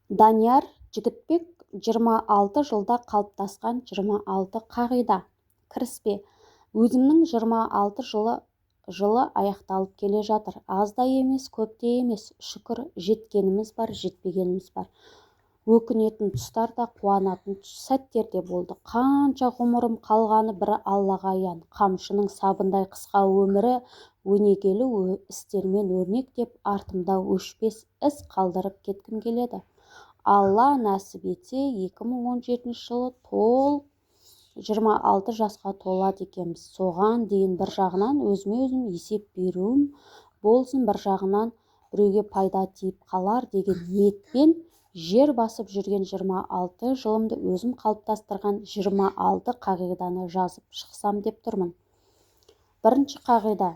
Данияр Жігітбек 26 жылда қалыптасқан 26 қағида. Кіріспе. Өзімнің 26 жылы аяқталып келе жатыр. Аз да емес, көп те емес. Шүкір, жеткеніміз бар, жетпегеніміз бар. Өкінетін тұстар да, қуанатын сәттер де болды. Қанша ғұмырым қалғаны бір Аллаға аян. Қамшының сабындай қысқа өмірі өнегелі істермен өрнектеп, артымда өшпес із қалдырып кеткім келеді. Алла нәсіп етсе, 2017 жылы 26 жасқа толады екенбіз. Соған дейін бір жағынан өзіме-өзім есеп беруім болсын, бір жағынан біреуге пайда тиіп қалар деген ниетпен жер басып жүрген 26 жылымды өзім қалыптастырған 26 қағиданы жазып шықсам деп тұрмын. Бірінші қағида.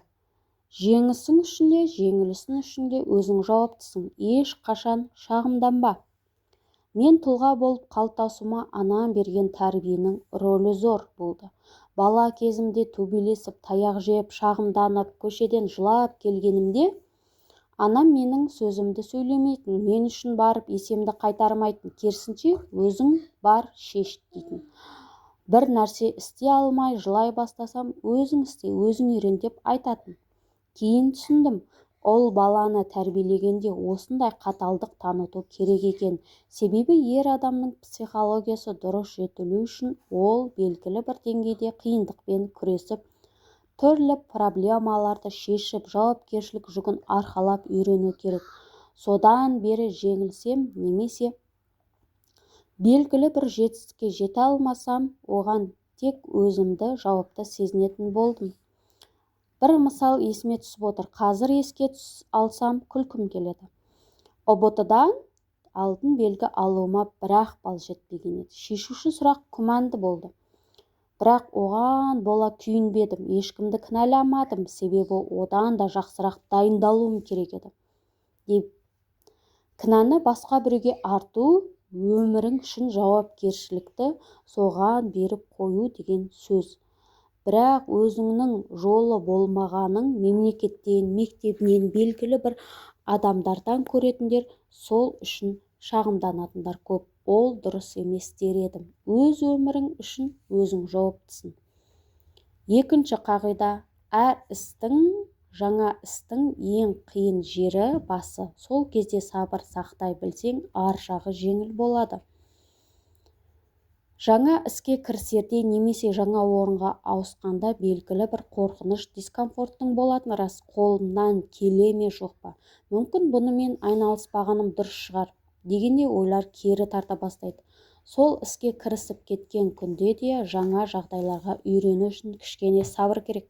Жеңісің үшін де, жеңілісің үшін де өзің жауаптысың. Ешқашан шағымданба. Мен тұлға болып қалыптасуыма анам берген тәрбиенің рөлі зор болды. Бала кезімде төбелесіп, таяқ жеп, шағымданып, көшеден жылап келгенімде, анам менің сөзімді сөйлемейтін, мен үшін барып есемді қайтармайтын, керісінше өзің бар шеш дейтін. Бір нәрсе істей алмай жылай бастасам, өзің істе, өзің үйрен деп айтатын. Кейін түсіндім, ол баланы тәрбиелегенде осындай қаталдық таныту керек екен. Себебі ер адамның психологиясы дұрыс жетілу үшін ол белгілі бір деңгейде қиындықпен күресіп, түрлі проблемаларды шешіп, жауапкершілік жүгін арқалап үйрену керек. Содан бері жеңілсем немесе белгілі бір жетістікке жете алмасам, оған тек өзімді жауапты сезінетін болдым. Бір мысал есіме түсіп отыр. Қазір еске алсам күлкім келеді. ұбт-дан алтын белгі алуыма бір-ақ балл жетпеген еді. Шешуші сұрақ күмәнді болды. Бірақ оған бола күйінбедім, ешкімді кінәламадым, себебі одан да жақсырақ дайындалуым керек еді. Деп кінәні басқа біреуге арту, өмірің үшін жауапкершілікті соған беріп қою деген сөз. Бірақ өзіңнің жолы болмағаның мемлекеттен, мектебінен, белгілі бір адамдардан көретіндер сол үшін шағымданатындар көп. Ол дұрыс емес дер едім. Өз өмірің үшін өзің жауаптысың. Екінші қағида. Жаңа істің ең қиын жері басы. Сол кезде сабыр сақтай білсең, ар жағы жеңіл болады. Жаңа іске кірісерде немесе жаңа орынға ауысқанда белгілі бір қорқыныш, дискомфорттың болатын рас. Қолымнан келе ме жоқ па? Мүмкін бұнымен айналыспағаным дұрыс шығар дегенде ойлар кері тарта бастайды. Сол іске кірісіп кеткен күнде де жаңа жағдайларға үйрену үшін кішкене сабыр керек.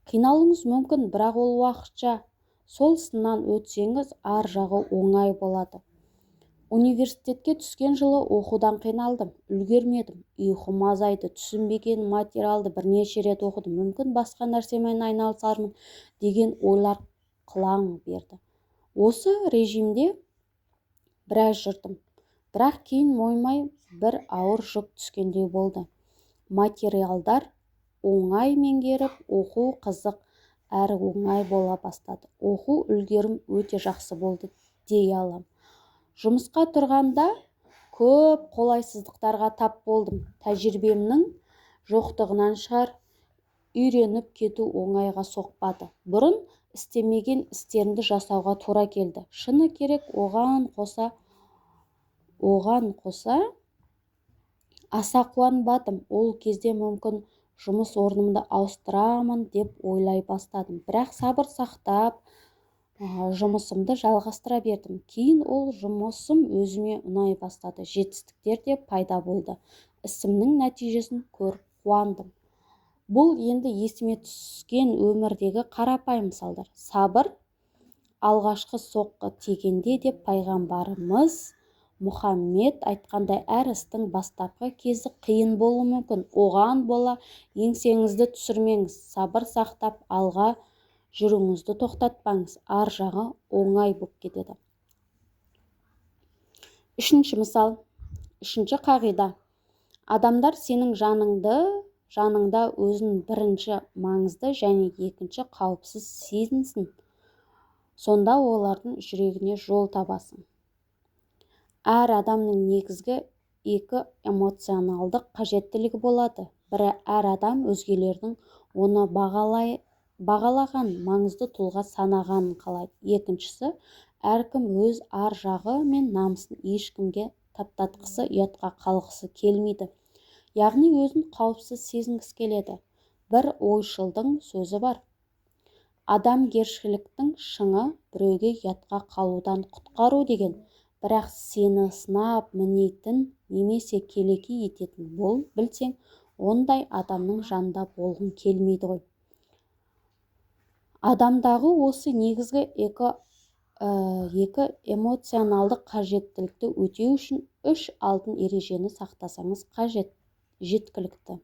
Қиналуыңыз мүмкін, бірақ ол уақытша. Сол сыннан өтсеңіз, ар жағы оңай болады. Университетке түскен жылы оқудан қиналдым, үлгермедім, ұйқым азайды, түсінбеген материалды бірнеше рет оқыдым, мүмкін басқа нәрсемен айналысармын деген ойлар қылаң берді. Осы режимде біраз жүрдім, бірақ кейін мойымай бір ауыр жүк түскендей болды. Материалдар оңай меңгеріп, оқу қызық әрі оңай бола бастады. Оқу үлгерім өте жақсы болды дей алам. Жұмысқа тұрғанда көп қолайсыздықтарға тап болдым. Тәжірибемнің жоқтығынан шығар, үйреніп кету оңайға соқпады. Бұрын істемеген істерімді жасауға тура келді. Шыны керек, оған қоса аса қуанбадым. Ол кезде мүмкін жұмыс орнымды ауыстырамын деп ойлай бастадым. Бірақ сабыр сақтап, жұмысымды жалғастыра бердім. Кейін ол жұмысым өзіме ұнай бастады. Жетістіктер де пайда болды. Ісімнің нәтижесін көріп қуандым. Бұл енді есіме түскен өмірдегі қарапайым мысалдар. Сабыр алғашқы соққы тигенде деп пайғамбарымыз Мұхаммед айтқандай, әр істің бастапқы кезі қиын болуы мүмкін. Оған бола еңсеңізді түсірмеңіз. Сабыр сақтап алға жүріңізді тоқтатпаңыз, ар жағы оңай болып кетеді. Үшінші мысал, үшінші қағида. Адамдар сенің жаныңда өзін бірінші маңызды және екінші қауіпсіз сезінсін. Сонда олардың жүрегіне жол табасың. Әр адамның негізгі екі эмоционалдық қажеттілігі болады. Бірі әр адам өзгелердің оны бағалаған маңызды тұлға санағанын қалайды. Екіншісі, әркім өз ар жағы мен намысын ешкімге таптатқысы, ұятқа қалғысы келмейді. Яғни өзін қауіпсіз сезінгісі келеді. Бір ойшылдың сөзі бар: адамгершіліктің шыңы біреуге ұятқа қалудан құтқару деген. Бірақ сені сынап мінейтін немесе келеке ететін білсең, ондай адамның жанында болғың келмейді ғой. Адамдағы осы негізгі екі эмоционалдық қажеттілікті өтеу үшін 3 алтын ережені сақтасаңыз жеткілікті.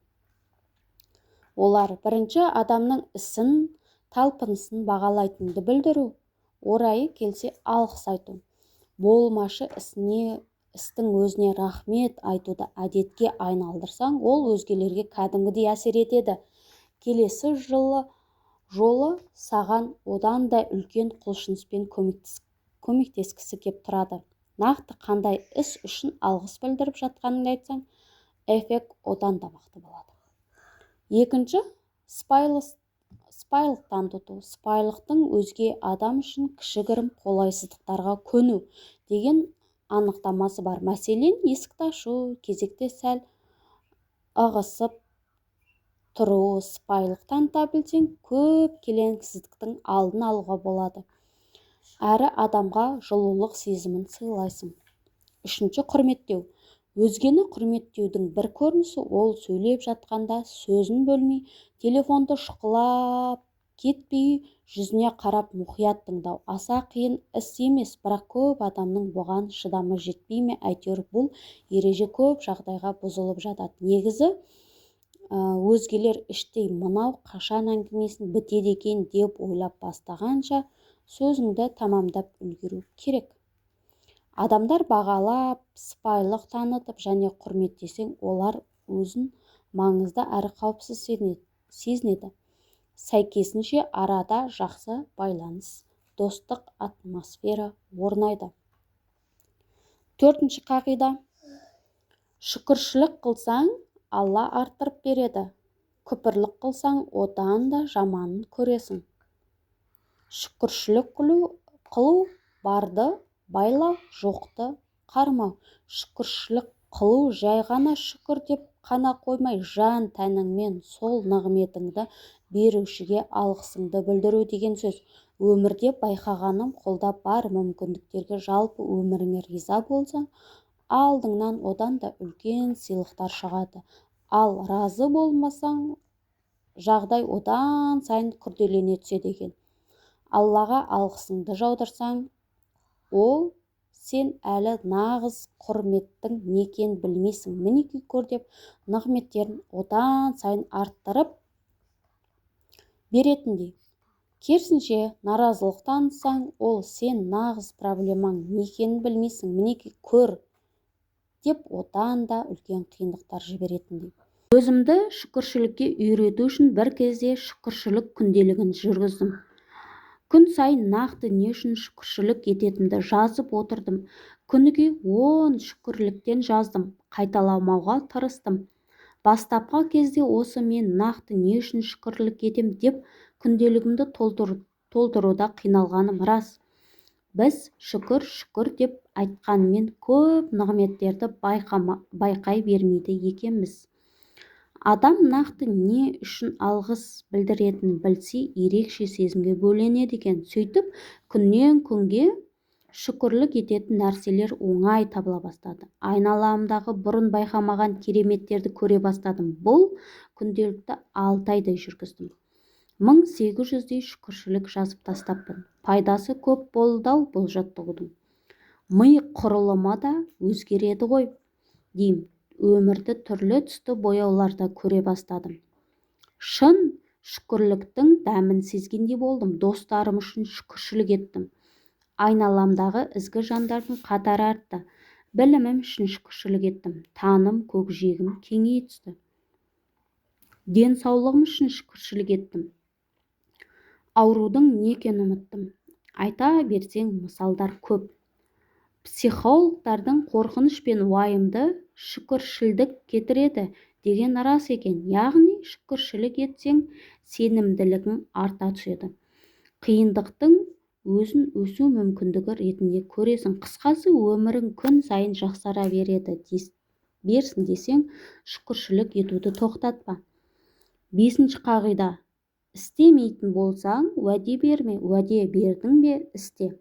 Олар: бірінші, адамның ісін, талпынысын бағалайтынды білдіру, орайы келсе алғыс айту. Болмашы істің өзіне рахмет айтуды әдетке айналдырсаң, ол өзгелерге кәдімгідей әсер етеді. Келесі жолы саған одан да үлкен құлшыныспен көмектескісі кеп тұрады. Нақты қандай іс үшін алғыс білдіріп жатқаныңды айтсаң, эффект одан да мықты болады. Екінші, сыпайылық таныту. Сыпайылықтың өзге адам үшін кішігірім қолайсыздықтарға көну деген анықтамасы бар. Мәселен, есікті ашу, кезекте сәл ығысып тұру. Сыпайылық таныта білсең, көп келеңсіздіктің алдын алуға болады. Әрі адамға жылулық сезімін сыйлайсың. Үшінші, құрметтеу. Өзгені құрметтеудің бір көрінісі ол сөйлеп жатқанда сөзін бөлмей, телефонды шұқылап кетпей, жүзіне қарап мұқият тыңдау. Аса қиын іс емес, бірақ көп адамның бұған шыдамы жетпей ме, әйтеуір бұл ереже көп жағдайға бұзылып жатады. Негізі, өзгелер іштей мынау қашан әңгімесін бітеді екен деп ойлап бастағанша сөзіңді тамамдап үлгеру керек. Адамдар бағалап, сыпайылық танытып және құрметтесең, олар өзін маңызды әрі қауіпсіз сезінеді. Сәйкесінше арада жақсы байланыс, достық атмосфера орнайды. Төртінші қағида: шүкіршілік қылсаң, Алла арттырып береді. Күпірлік қылсаң, одан да жаманын көресің. Шүкіршілік қылу барды байлау, жоқты қармау. Шүкіршілік қылу жай ғана шүкір деп қана қоймай, жан тәніңмен сол нығметіңді берушіге алғысыңды білдіру деген сөз. Өмірде байқағаным, қолда бар мүмкіндіктерге жалпы өміріңе риза болсаң, алдыңнан одан да үлкен сыйлықтар шығады. Ал разы болмасаң, жағдай одан сайын күрделене түседі екен. Аллаға алғысыңды жаудырсаң, ол сен әлі нағыз құрметтің не екенін білмейсің. Мінеки көр деп нығметтерін одан сайын арттырып беретіндей. Керісінше, наразылық танытсаң, ол сен нағыз проблемаң не екенін білмейсің. Мінеки көр деп одан да үлкен қиындықтар жіберетіндей. Өзімді шүкіршілікке үйрету үшін бір кезде шүкіршілік күнделігін жүргіздім. Күн сайын нақты не үшін шүкіршілік ететінді жазып отырдым. Күніге 10 шүкірліктен жаздым. Қайталамауға тырыстым. Бастапқы кезде осы мен нақты не үшін шүкірлік етем деп күнделігімді толтыруда қиналғаным рас. Біз шүкір деп айтқанмен көп нығметтерді байқай бермейді екенбіз. Адам нақты не үшін алғыс білдіретінін білсе, ерекше сезімге бөленеді екен. Сөйтіп, күннен күнге шүкірлік ететін нәрселер оңай табыла бастады. Айналамдағы бұрын байқамаған кереметтерді көре бастадым. Бұл күнделікті 6 айдай жүргіздім. 1800-дей шүкіршілік жазып тастаппын. Пайдасы көп болды-ау бұл жаттығудың. Ми құрылымы да өзгереді ғой, деймін. Өмірді түрлі түсті бояуларда көре бастадым. Шын шүкірліктің дәмін сезгендей болдым. Достарым үшін шүкіршілік еттім. Айналамдағы ізгі жандардың қатары артты. Білімім үшін шүкіршілік еттім. Таным, көкжиегім кеңейе түсті. Денсаулығым үшін шүкіршілік еттім. Аурудың не екенін ұмыттым. Айта берсең мысалдар көп. Психологтардың қорқыныш пен уайымды шүкіршілдік кетіреді деген рас екен. Яғни шүкіршілік етсең, сенімділігің арта түседі. Қиындықтың өзін өсу мүмкіндігі ретінде көресің. Қысқасы, өмірің күн сайын жақсара берсін десең, шүкіршілік етуді тоқтатпа. 5-ші қағида. Істемейтін болсаң, уәде берме. Уәде бердің бе, істе.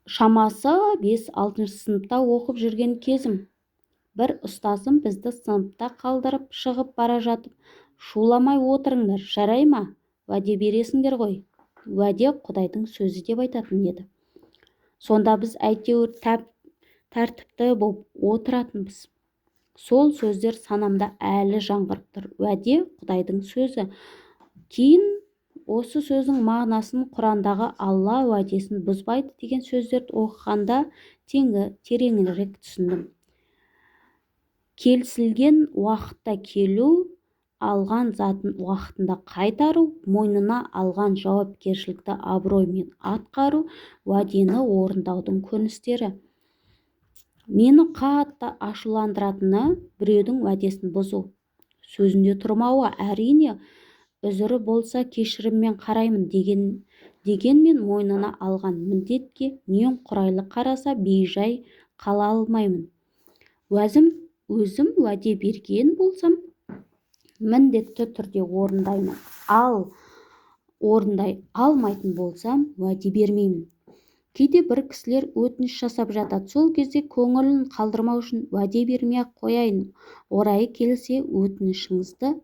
Шамасы 5-6 сыныпта оқып жүрген кезім. Бір ұстазым бізді сыныпта қалдырып шығып бара жатып, шуламай отырыңдар, жарай ма? Уәде бересіңдер ғой. Уәде Құдайдың сөзі деп айтатын еді. Сонда біз әйтеуір тәртіпті болып отыратынбыз. Сол сөздер санамда әлі жаңғырып тұр. Уәде Құдайдың сөзі. Кейін осы сөздің мағынасын, Құрандағы Алла уәдесін бұзбайды деген сөздерді оқығанда тереңірек түсіндім. Келісілген уақытта келу, алған затын уақытында қайтару, мойнына алған жауапкершілікті абыроймен атқару, уәдені орындаудың көріністері. Мені қатты ашуландыратыны біреудің уәдесін бұзу, сөзінде тұрмауы. Әрине, үзірі болса кешіріммен қараймын дегенмен мойнына алған міндетке немқұрайлы қараса бейжай қала алмаймын. Өзім уәде берген болсам, міндетті түрде орындаймын. Ал орындай алмайтын болсам, уәде бермеймін. Кейде бір кісілер өтініш жасап жатады. Сол кезде көңілін қалдырмау үшін уәде бермей-ақ қояйын. Орайы келсе, өтінішіңізді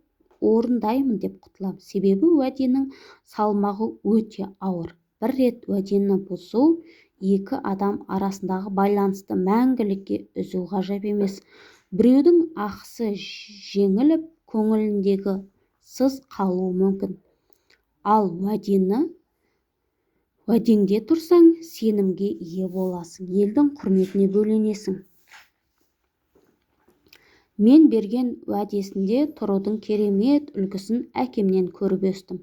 орындаймын деп құтылам. Себебі уәденің салмағы өте ауыр. Бір рет уәдені бұзу екі адам арасындағы байланысты мәңгілікке үзу ғажап емес. Біреудің ақысы жеңіліп, көңіліндегі сыз қалуы мүмкін. Ал уәдеңде тұрсаң, сенімге ие боласың, елдің құрметіне бөленесің. Мен берген уәдесінде тұрудың керемет үлгісін әкемнен көріп өстім.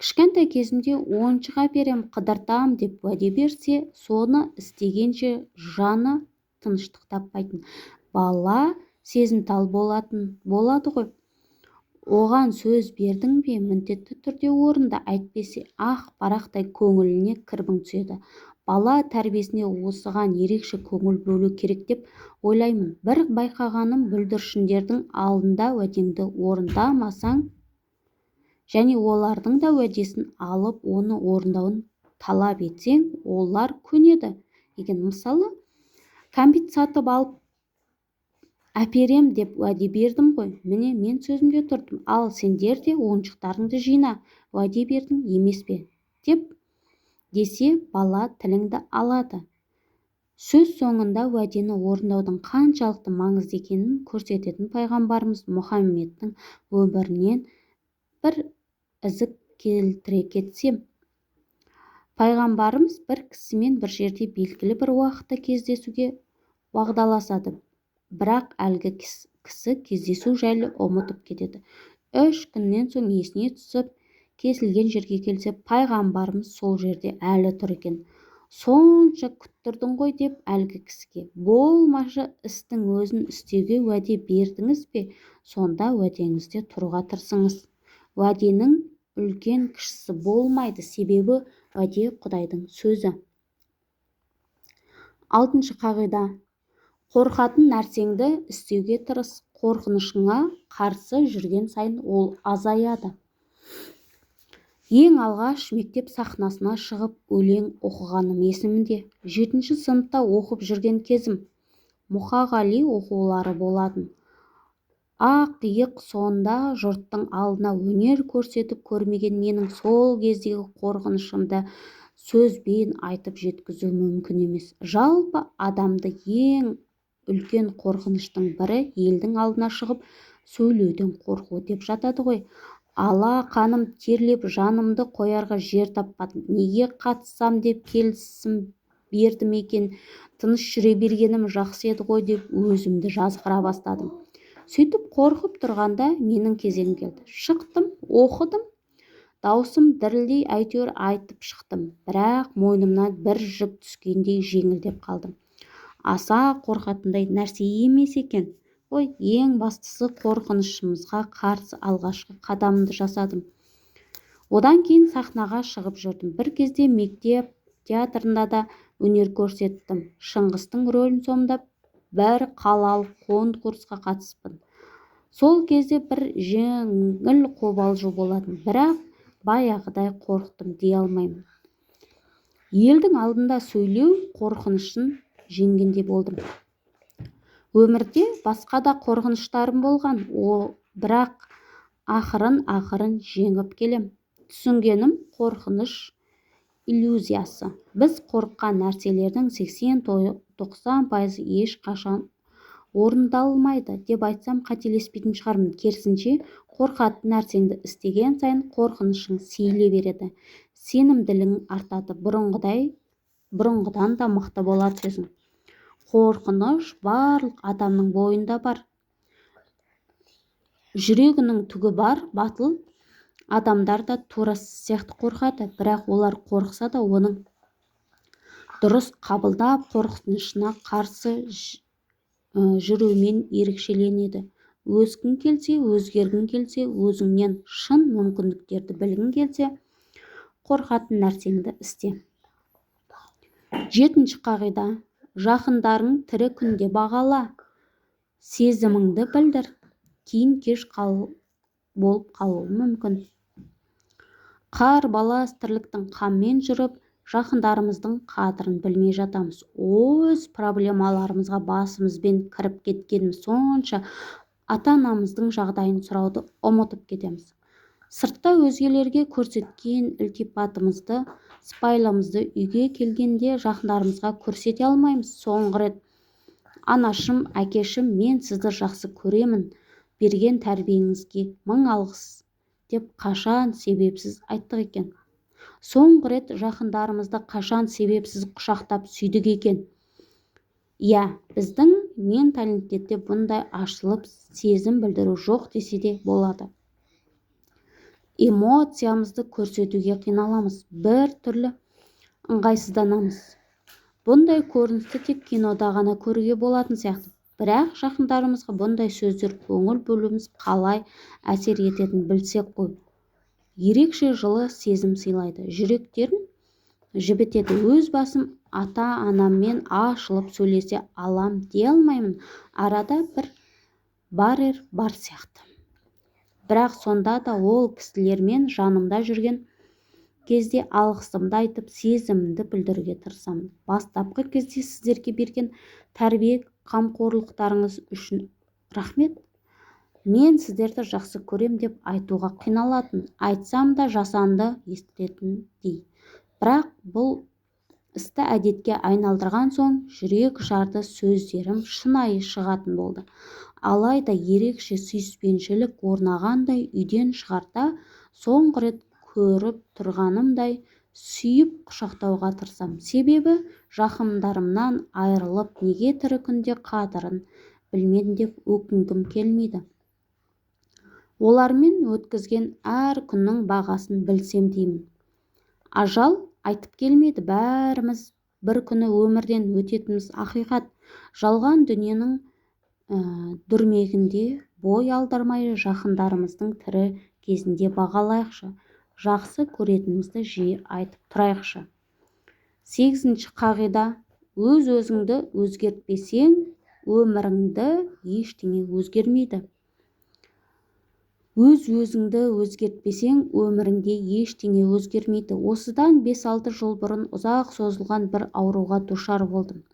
Кішкентай кезімде ойыншық әперем, қыдыртам деп уәде берсе, соны істегенше жаны тыныштық таппайтын. Бала сезімтал болады ғой. Оған сөз бердің бе, міндетті түрде орында, әйтпесе ақ-парақтай көңіліне кірбің түседі. Бала тәрбиесіне осыған ерекше көңіл бөлу керек деп ойлаймын. Бір байқағаным, бүлдіршіндердің алдында уәдеңді орындамасаң және олардың да уәдесін алып, оны орындауын талап етсең, олар көнеді. Мысалы, кәмпит сатып алып әперем деп уәде бердім ғой. Міне, мен сөзімде тұрдым. Ал сендер де ойыншықтарыңды жина, уәде бердің емес пе? десе, бала тіліңді алады. Сөз соңында уәдені орындаудың қаншалықты маңызды екенін көрсететін пайғамбарымыз Мұхаммедтің өмірінен бір үзік келтіре кетсем. Пайғамбарымыз бір кісімен бір жерде белгілі бір уақытта кездесуге уағдаласады. Бірақ әлгі кісі кездесу жайлы ұмытып кетеді. 3 күннен соң есіне түсіп, кесілген жерге келсе, пайғамбарымыз сол жерде әлі тұр екен. Сонша күттірдің ғой деп әлгі кісіге, болмашы істің өзін істеуге уәде бердіңіз бе? Сонда уәдеңізде тұруға тырысыңыз. Уәденің үлкен кішісі болмайды, себебі уәде Құдайдың сөзі. 6-шы қағида. Қорқатын нәрсеңді істеуге тырыс. Қорқынышыңа қарсы жүрген сайын ол азаяды. Ең алғаш мектеп сахнасына шығып өлең оқығаным есімде. 7-ші сыныпта оқып жүрген кезім. Мұқағали оқулары болатын. Ақ-иық сонда жұрттың алдына өнер көрсетіп көрмеген менің сол кездегі қорқынышымды сөзбен айтып жеткізу мүмкін емес. Жалпы адамды ең үлкен қорқыныштың бірі елдің алдына шығып сөйлеуден қорқу деп жатады ғой. Ала қаным терлеп жанымды қоярға жер таппадым. Неге қатыссам деп келісім бердім екен. Тыныш жүре бергенім жақсы еді ғой деп өзімді жазғыра бастадым. Сөйтіп қорқып тұрғанда менің кезегім келді. Шықтым, оқыдым. Даусым дірілдей әйтеуір айтып шықтым, бірақ мойнымнан бір жүк түскендей жеңілдеп қалдым. Аса қорқатындай нәрсе емес екен. Ең бастысы қорқынышымызға қарсы алғашқы қадамымды жасадым. Одан кейін сахнаға шығып жүрдім. Бір кезде мектеп театрында да өнер көрсеттім. Шыңғыстың рөлін сомдап, бір қалалық конкурсқа қатыспын. Сол кезде бір жеңіл қобалжу болатын, бірақ баяғыдай қорықтым дей алмаймын. Елдің алдында сөйлеу қорқынышын жеңгендей болдым. Өмірде басқа да қорқыныштарым болған, бірақ ақырын жеңіп келем. Түсінгенім қорқыныш иллюзиясы. Біз қорыққан нәрселердің 80-90% ешқашан орындалмайды деп айтсам қателеспейтін шығармын. Керісінше, қорқатын нәрсеңді істеген сайын қорқынышың сейіле береді. Сенімділігің артады. Бұрынғыдан да мықты бола түсесің. Қорқыныш барлық адамның бойында бар. Жүрегінің түгі бар, батыл адамдар да тура сияқты қорқады, бірақ олар қорқса да оның дұрыс қабылдап қорқынышына қарсы жүрумен ерекшеленеді. Өзгің келсе, өзгергің келсе, өзіңнен шын мүмкіндіктерді білгің келсе, қорқатын нәрсеңді істе. 7-ші қағида. Жақындарың тірі күнде бағала. Сезіміңді білдір. Кейін кеш болып қалуы мүмкін. Қарбалас тірліктің қаммен жүріп, жақындарымыздың қадірін білмей жатамыз. Өз проблемаларымызға басымызбен кіріп кеткеніміз сонша ата-анамыздың жағдайын сұрауды ұмытып кетеміз. Сыртта өзгелерге көрсеткен ілтипатымызды, сыпайылығымызды үйге келгенде жақындарымызға көрсете алмаймыз. Соңғы рет анашым, әкешім, мен сізді жақсы көремін, берген тәрбиеңізге мың алғыс деп қашан себепсіз айттық екен. Соңғы рет жақындарымызды қашан себепсіз құшақтап сүйдік екен. Біздің менталитетте бұндай ашылып сезім білдіру жоқ десе де болады. Эмоциямызды көрсетуге қиналамыз, бір түрлі ыңғайсызданамыз. Бұндай көріністі тек кинода ғана көруге болатын сияқты. Бірақ жақындарымызға бұндай сөздер көңіл бөлуіміз қалай әсер ететінін білсек қой. Ерекше жылы сезім сыйлайды, жүректерін жібітеді. Өз басым ата-анаммен ашылып сөйлесе алам дей алмаймын. Арада бір барьер бар сияқты. Бірақ сонда да ол кісілермен жанымда жүрген кезде алғысымды айтып, сезімімді білдіруге тырысамын. Бастапқы кезде сіздерге берген тәрбие, қамқорлықтарыңыз үшін рахмет. Мен сіздерді жақсы көрем деп айтуға қиналатын, айтсам да жасанды естілетін дей. Бірақ бұл істі әдетке айналдырған соң жүрек жарды сөздерім шынайы шығатын болды. Алайда ерекше сүйіспеншілік орнағандай үйден шығарда соңғы рет көріп тұрғанымдай сүйіп құшақтауға тырысам. Себебі жақындарымнан айырылып неге тірі күнде қадірін білмедім деп өкінгім келмейді. Олармен өткізген әр күннің бағасын білсем деймін. Ажал айтып келмеді, бәріміз бір күні өмірден өтетіміз ақиқат. Жалған дүниенің дүрмегінде бой алдырмай жақындарымыздың тірі кезінде бағалайықшы. Жақсы көретінімізді жиі айтып тұрайықшы. 8-ші қағида. Өз-өзіңді өзгертпесең, өміріңді ештеңе өзгермейді. Өз-өзіңді өзгертпесең, өміріңде ештеңе өзгермейді. Осыдан 5-6 жыл бұрын ұзақ созылған бір ауруға душар болдым.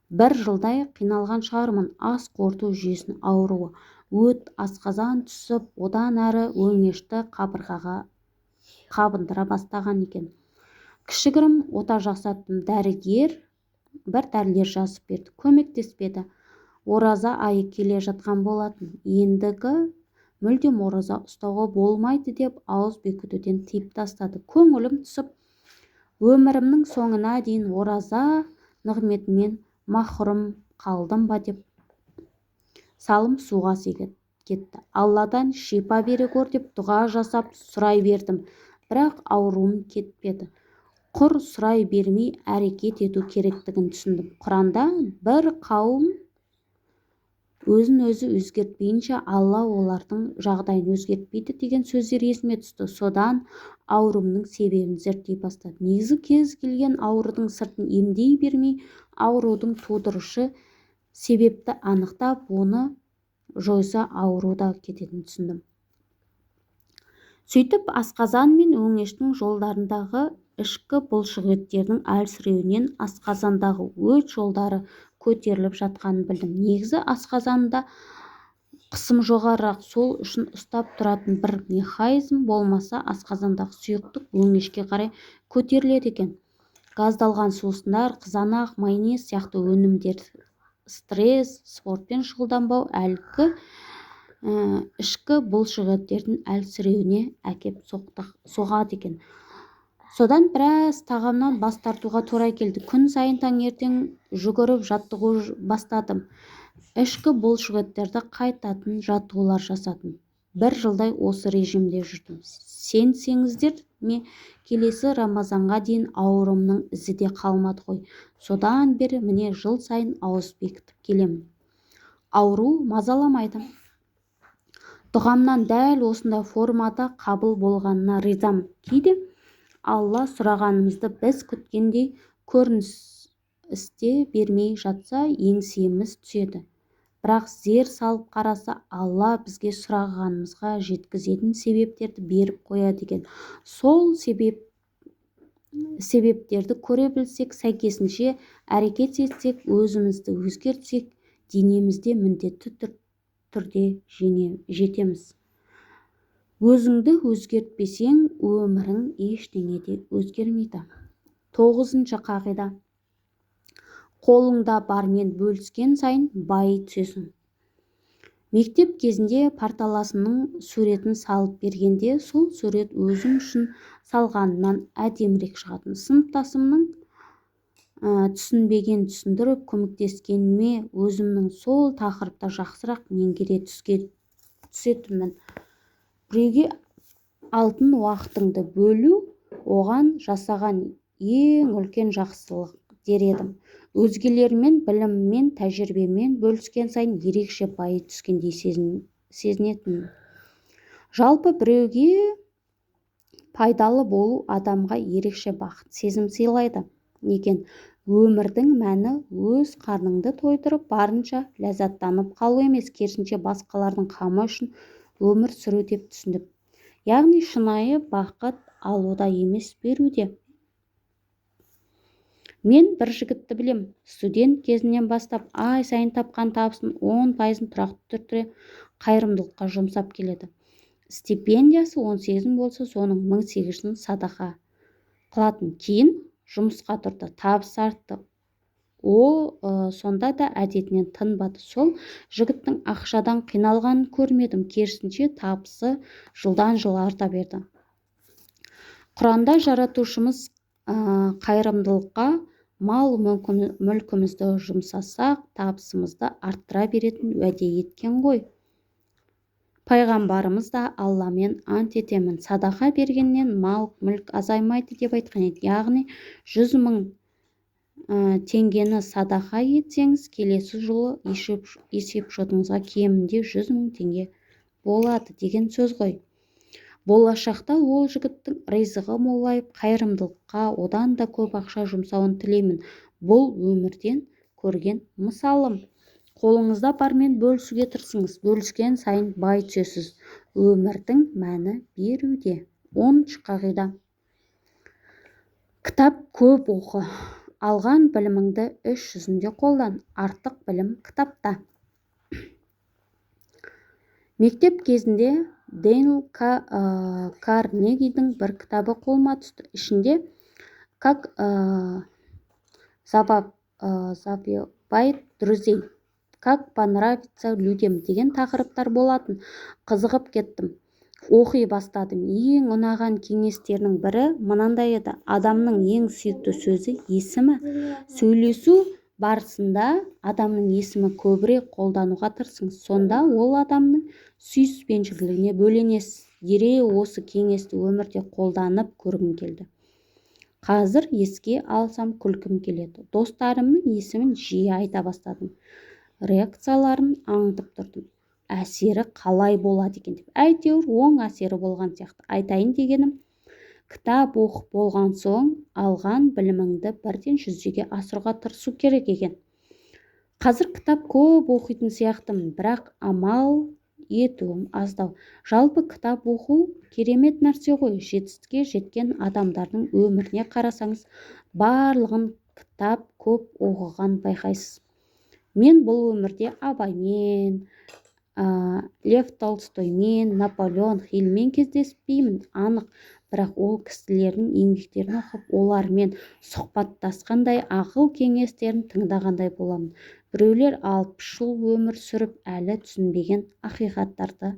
Бір жылдай қиналған шығармын. Ас қорыту жүйесінің ауруы. Өт асқазан түсіп, одан әрі өңешті қабырғаға қабындыра бастаған екен. Кішігірім ота жасаттым. Бір дәрілер жазып берді. Көмектеспеді. Ораза айы келе жатқан болатын. Ендігі мүлдем ораза ұстауға болмайды деп ауыз бекітуден тыйып тастады. Көңілім түсіп, өмірімнің соңына дейін ораза нығметінен махрұм қалдым ба деп салым суға секеді. кетті. Алладан шипа бере көр деп дұға жасап сұрай бердім, бірақ ауруым кетпеді. Құр сұрай бермей әрекет ету керектігін түсіндім. Құранда бір қауым өзін өзі өзгертпейінше Алла олардың жағдайын өзгертпейді деген сөздер есіме түсті. Содан ауруымның себебін зерттей бастадым. Негізі кез келген аурудың сыртын емдей бермей, аурудың тудырушы себепті анықтап, оны жойса ауру да кететінін түсіндім. Сөйтіп асқазан мен өңештің жолдарындағы ішкі бұлшықеттердің әлсіреуінен асқазандағы өт жолдары көтеріліп жатқанын білдім. Негізі асқазанда қысым жоғарырақ, сол үшін ұстап тұратын бір механизм болмаса, асқазандағы сұйықтық өңешке қарай көтеріледі екен. Газдалған сусындар, қызанақ, майонез сияқты өнімдер стресс, спортпен шұғылданбау әлгі ішкі бұлшықеттердің әлсіреуіне әкеп соғады екен. Содан біраз тағамнан бас тартуға тура келді. Күн сайын таңертең жүгіріп жаттығу бастадым. Ішкі бұлшықеттерді қайтатын жаттығулар жасадым. Бір жылдай осы режимде жүрдім. Сенсеңіздер ме, келесі Рамазанға дейін ауруымның ізі де қалмады ғой. Содан бері міне жыл сайын ауыз бекітіп келемін. Ауру мазаламайды. Дұғамнан дәл осындай формада қабыл болғанына ризамын. Кейде Алла сұрағанымызды біз күткендей көрініс істе бермей жатса, еңсеміз түседі. Бірақ зер салып қараса, Алла бізге сұрағанымызға жеткізетін себептерді беріп қояды екен. Сол себептерді көре білсек, сәйкесінше әрекет етсек, өзімізді өзгертсек, денемізде міндетті түрде жетеміз. Өзіңді өзгертпесең, өмірің ештеңеде өзгермейді. 9-шы қағида. Қолыңда бармен бөліскен сайын бай түсесің. Мектеп кезінде парталасымның суретін салып бергенде, сол сурет өзім үшін салғанымнан әдемірек шығатын. Сыныптасымның түсінбеген түсіндіріп көмектескеніме өзімнің сол тақырыпта жақсырақ меңгере түсетінмін. Біреуге алтын уақытыңды бөлу оған жасаған ең үлкен жақсылық дер едім. Өзгелермен біліммен, тәжірибемен бөліскен сайын ерекше байы түскендей сезінетінмін. Жалпы біреуге пайдалы болу адамға ерекше бақыт сезім сыйлайды екен. Өмірдің мәні өз қарныңды тойдырып, барынша ләззаттанып қалу емес, керісінше басқалардың қамы үшін өмір сүру деп түсіндім. Яғни шынайы бақыт алуда емес, беруде. Мен бір жігітті білем. Студент кезінен бастап ай сайын тапқан табысын 10% тұрақты түрде қайырымдылыққа жұмсап келеді. Стипендиясы 18 болса, соның 18-ін садақа қылатын. Кейін жұмысқа тұрды, табысы артты. Сонда да әдетінен тынбады. Сол жігіттің ақшадан қиналғанын көрмедім. Керісінше табысы жылдан жыл арта берді. Құранда жаратушымыз қайырымдылыққа мал мүлкімізді жұмсасақ, табысымызды арттыра беретін уәде еткен ғой. Пайғамбарымыз да Алламен ант етемін, садақа бергеннен мал мүлк азаймайды деп айтқан еді. Яғни 100 000 теңгені садақа етсеңіз, келесі жылы есеп шотыңызға кемінде 100 000 теңге болады деген сөз ғой. Болашақта ол жігіттің ризығы молайып, қайырымдылыққа одан да көп ақша жұмсауын тілеймін. Бұл өмірден көрген мысалым. Қолыңызда бармен бөлісуге тырысыңыз. Бөліскен сайын бай түсесіз. Өмірдің мәні беруде. 10-шы қағида. Кітап көп оқы. Алған біліміңді іс жүзінде қолдан. Артық білім кітапта. Мектеп кезінде Дейл Карнегидің бір кітабы қолыма түсті. Ішінде как завоевать друзей, как понравиться людям деген тақырыптар болатын. Қызығып кеттім. Оқи бастадым. Ең ұнаған кеңестерінің бірі мынандай еді: адамның ең сүйікті сөзі есімі. Сөйлесу барысында адамның есімі көбірек қолдануға тырысыңыз, сонда ол адамның сүйіспеншілігіне бөленесіз. Дереу осы кеңесті өмірде қолданып көргім келді. Қазір еске алсам күлкім келеді. Достарымның есімін жиі айта бастадым. Реакцияларын аңдып тұрдым. Әсері қалай болады екен деп. Әйтеуір оң әсері болған сияқты. Айтайын дегенім, кітап оқып болған соң алған біліміңді бірден жүзеге асыруға тырысу керек екен. Қазір кітап көп оқитын сияқтымын, бірақ амал етуім аздау. Жалпы кітап оқу керемет нәрсе ғой. Жетістікке жеткен адамдардың өміріне қарасаңыз, барлығын кітап көп оқыған байқайсыз. Мен бұл өмірде Абаймен, Лев Толстоймен, Наполеон Хиллмен кездеспеймін, анық. Бірақ ол кісілердің еңбектерін оқып, олармен сұхбаттасқандай, ақыл кеңестерін тыңдағандай боламын. Біреулер 60 жыл өмір сүріп, әлі түсінбеген ақиқаттарды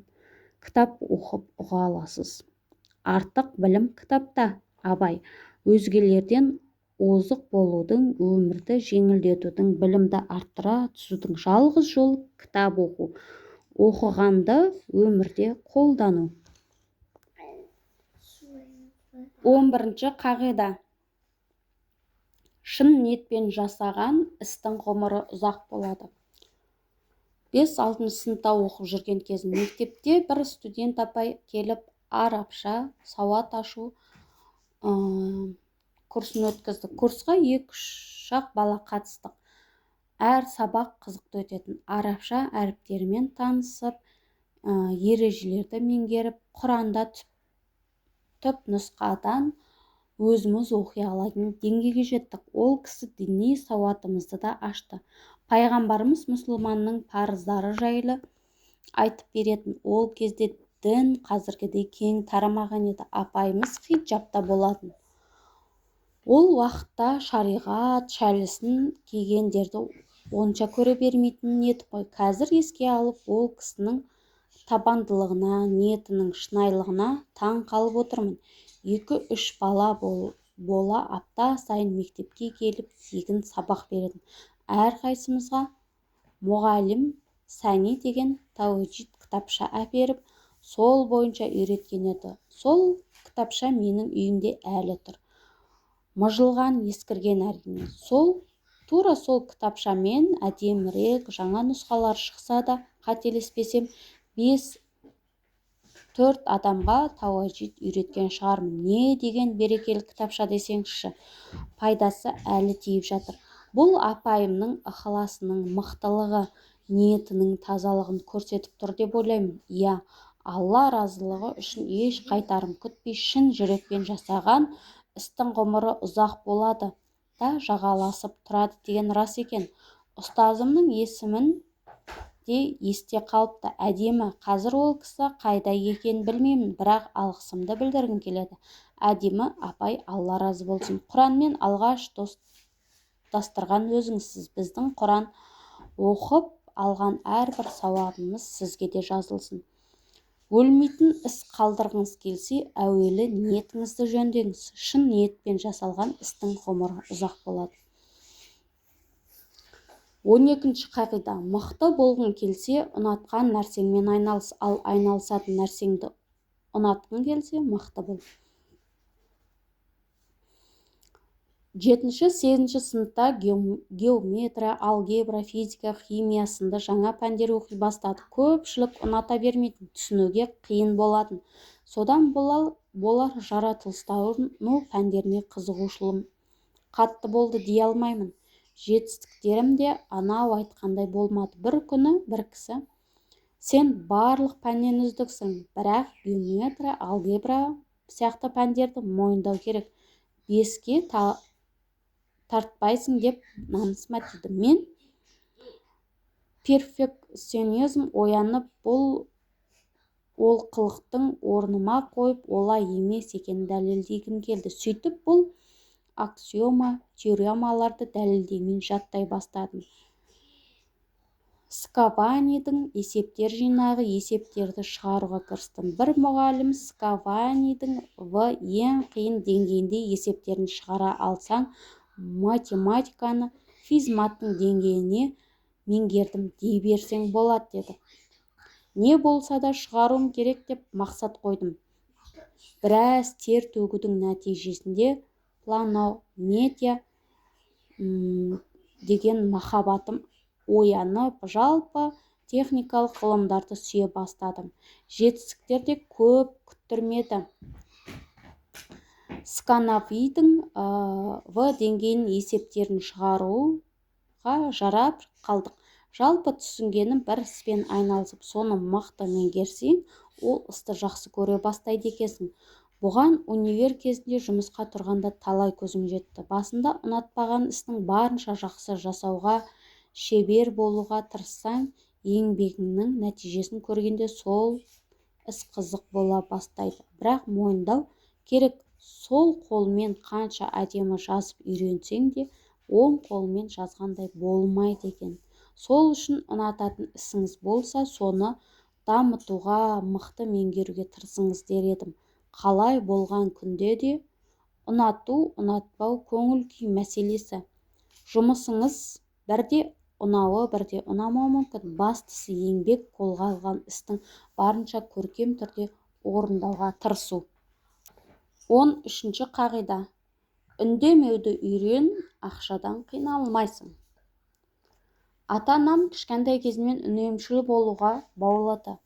кітап оқып ұға аласыз. Артық білім кітапта. Абай: өзгелерден озық болудың, өмірді жеңілдетудің, білімді арттыра түсудің жалғыз жолы кітап оқу. Оқығанды өмірде қолдану. 11-ші қағида. Шын ниетпен жасаған істің ғұмыры ұзақ болады. 5-6 сыныпта оқып жүрген кезім, мектепте бір студент апай келіп арабша сауат ашу курсын өткізді. Курсқа 2-3 бала қатыстық. Әр сабақ қызықты өтетін. Арабша әріптерімен танысып, ережелерді меңгеріп, Құранда түп нұсқадан өзіміз оқи алатын деңгейге жеттік. Ол кісі діни сауатымызды да ашты. Пайғамбарымыз мұсылманның парыздары жайлы айтып беретін. Ол кезде дін қазіргідей кең тарамаған еді. Апайымыз хиджабта болатын. Ол уақытта шариғат шәлісін кигендерді онша көре бермейтін еді ғой. Қазір еске алып, ол кісінің табандылығына, ниетінің шынайылығына таң қалып отырмын. 2-3 бала бола апта сайын мектепке келіп тегін сабақ беретін. Әрқайсымызға мұғалім Сәни деген тауhid кітапша әперіп, сол бойынша үйреткен еді. Сол кітапша менің үйімде әлі тұр. Мыжылған, ескірген әрине. Тура сол кітапшамен әдемірек жаңа нұсқалар шықса да, қателеспесем, 5-4 адамға тауhid үйреткен шығармын. Не деген берекелі кітапша десеңізші. Пайдасы әлі тиіп жатыр. Бұл апайымның ықыласының мықтылығы, ниетінің тазалығын көрсетіп тұр деп ойлаймын. Иә, Алла разылығы үшін еш қайтарым күтпей шын жүрекпен жасаған істің ғұмыры ұзақ болады да жағаласып тұрады деген рас екен. Ұстазымның есімін де есте қалыпты, әдемі. Қазір ол кісі қайда екенін білмеймін, бірақ алғысымды білдіргім келеді. Әдемі апай, Алла разы болсын. Құранмен алғаш достастырған өзіңізсіз. Біздің Құран оқып алған әрбір сауабымыз сізге де жазылсын. Өлмейтін іс қалдырғыңыз келсе, әуелі ниетіңізді жөндеңіз. Шын ниетпен жасалған істің ғұмыры ұзақ болады. 12-ші қағида. Мықты болғың келсе, ұнатқан нәрсеңмен айналыс, ал айналысатын нәрсеңді ұнатқың келсе, мықты бол. 7-8 сыныпта геометрия, алгебра, физика, химия сынды жаңа пәндер оқи бастады. Көпшілік ұната бермейтін, түсінуге қиын болатын. Содан болар жаратылыстану пәндеріне қызығушылығым қатты болды дей алмаймын. Жетістіктерім де анау айтқандай болмады. Бір күні бір кісі: сен барлық пәннен үздіксің, бірақ геометрия, алгебра сияқты пәндерді мойындау керек. 5-ке тартпайсың деп намысыма тиді. Мен перфекционизм оянып, бұл олқылықтың орныма қойып, олай емес екенін дәлелдегім келді. Сөйтіп бұл аксиома, теоремаларды дәлелдеймен жаттай бастадым. Скаванидің есептер жинағы есептерді шығаруға кірістім. Бір мұғалім Скаванидің ең қиын деңгейінде есептерін шығара алсаң, математиканы физматтың деңгейіне меңгердім дей берсең болады деді. Не болса да шығаруым керек деп мақсат қойдым. Біраз тер төгудің нәтижесінде планометрия деген махаббатым оянып, жалпы техникалық ғылымдарды сүйе бастадым. Жетістіктер де көп күттірмеді. Сканавидің В деңгейін есептерін шығаруға жарап қалдық. Жалпы түсінгенім, бір іспен айналысып, соны мықты меңгерсең, ол істі жақсы көре бастайды екенсің. Бұған универ кезінде жұмысқа тұрғанда талай көзім жетті. Басында ұнатпаған істің барынша жақсы жасауға, шебер болуға тырыссаң, еңбегіңнің нәтижесін көргенде сол іс қызық бола бастайды. Бірақ мойындау керек, сол қолмен қанша әдемі жазып үйренсең де, оң қолмен жазғандай болмайды екен. Сол үшін ұнататын ісіңіз болса, соны дамытуға, мықты меңгеруге тырысыңыз дер едім. Қалай болған күнде де ұнату, ұнатпау көңіл күй мәселесі. Жұмысыңыз бірде ұнауы, бірде ұнамауы мүмкін. Бастысы еңбек, қолға алған істің барынша көркем түрде орындауға тырысу. 13-ші қағида. Үндемеуді үйрен, ақшадан қиналмайсың. Ата-анам кішкентай кезімнен үнемшіл болуға баулады.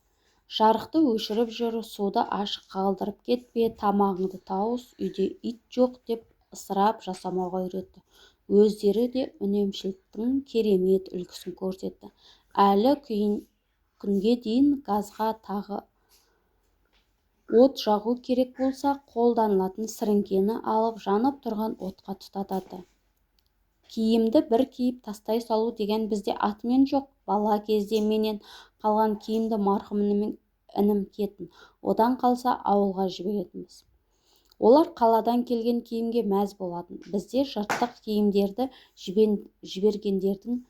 Жарықты өшіріп жүр, суды ашық қалдырып кетпе, тамағыңды тауыс, үйде ит жоқ деп ысырап жасамауға үйретті. Өздері де үнемшілдіктің керемет үлгісін көрсетті. Әлі күнге дейін газға тағы от жағу керек болса, қолданылатын сіріңкені алып жанып тұрған отқа тұтатады. Киімді бір киіп тастай салу деген бізде атымен жоқ. Бала кезде менен қалған киімді марқұм інім киетін. Одан қалса ауылға жіберетінбіз. Олар қаладан келген киімге мәз болатын. Бізде жыртық киімдерді жібергендердің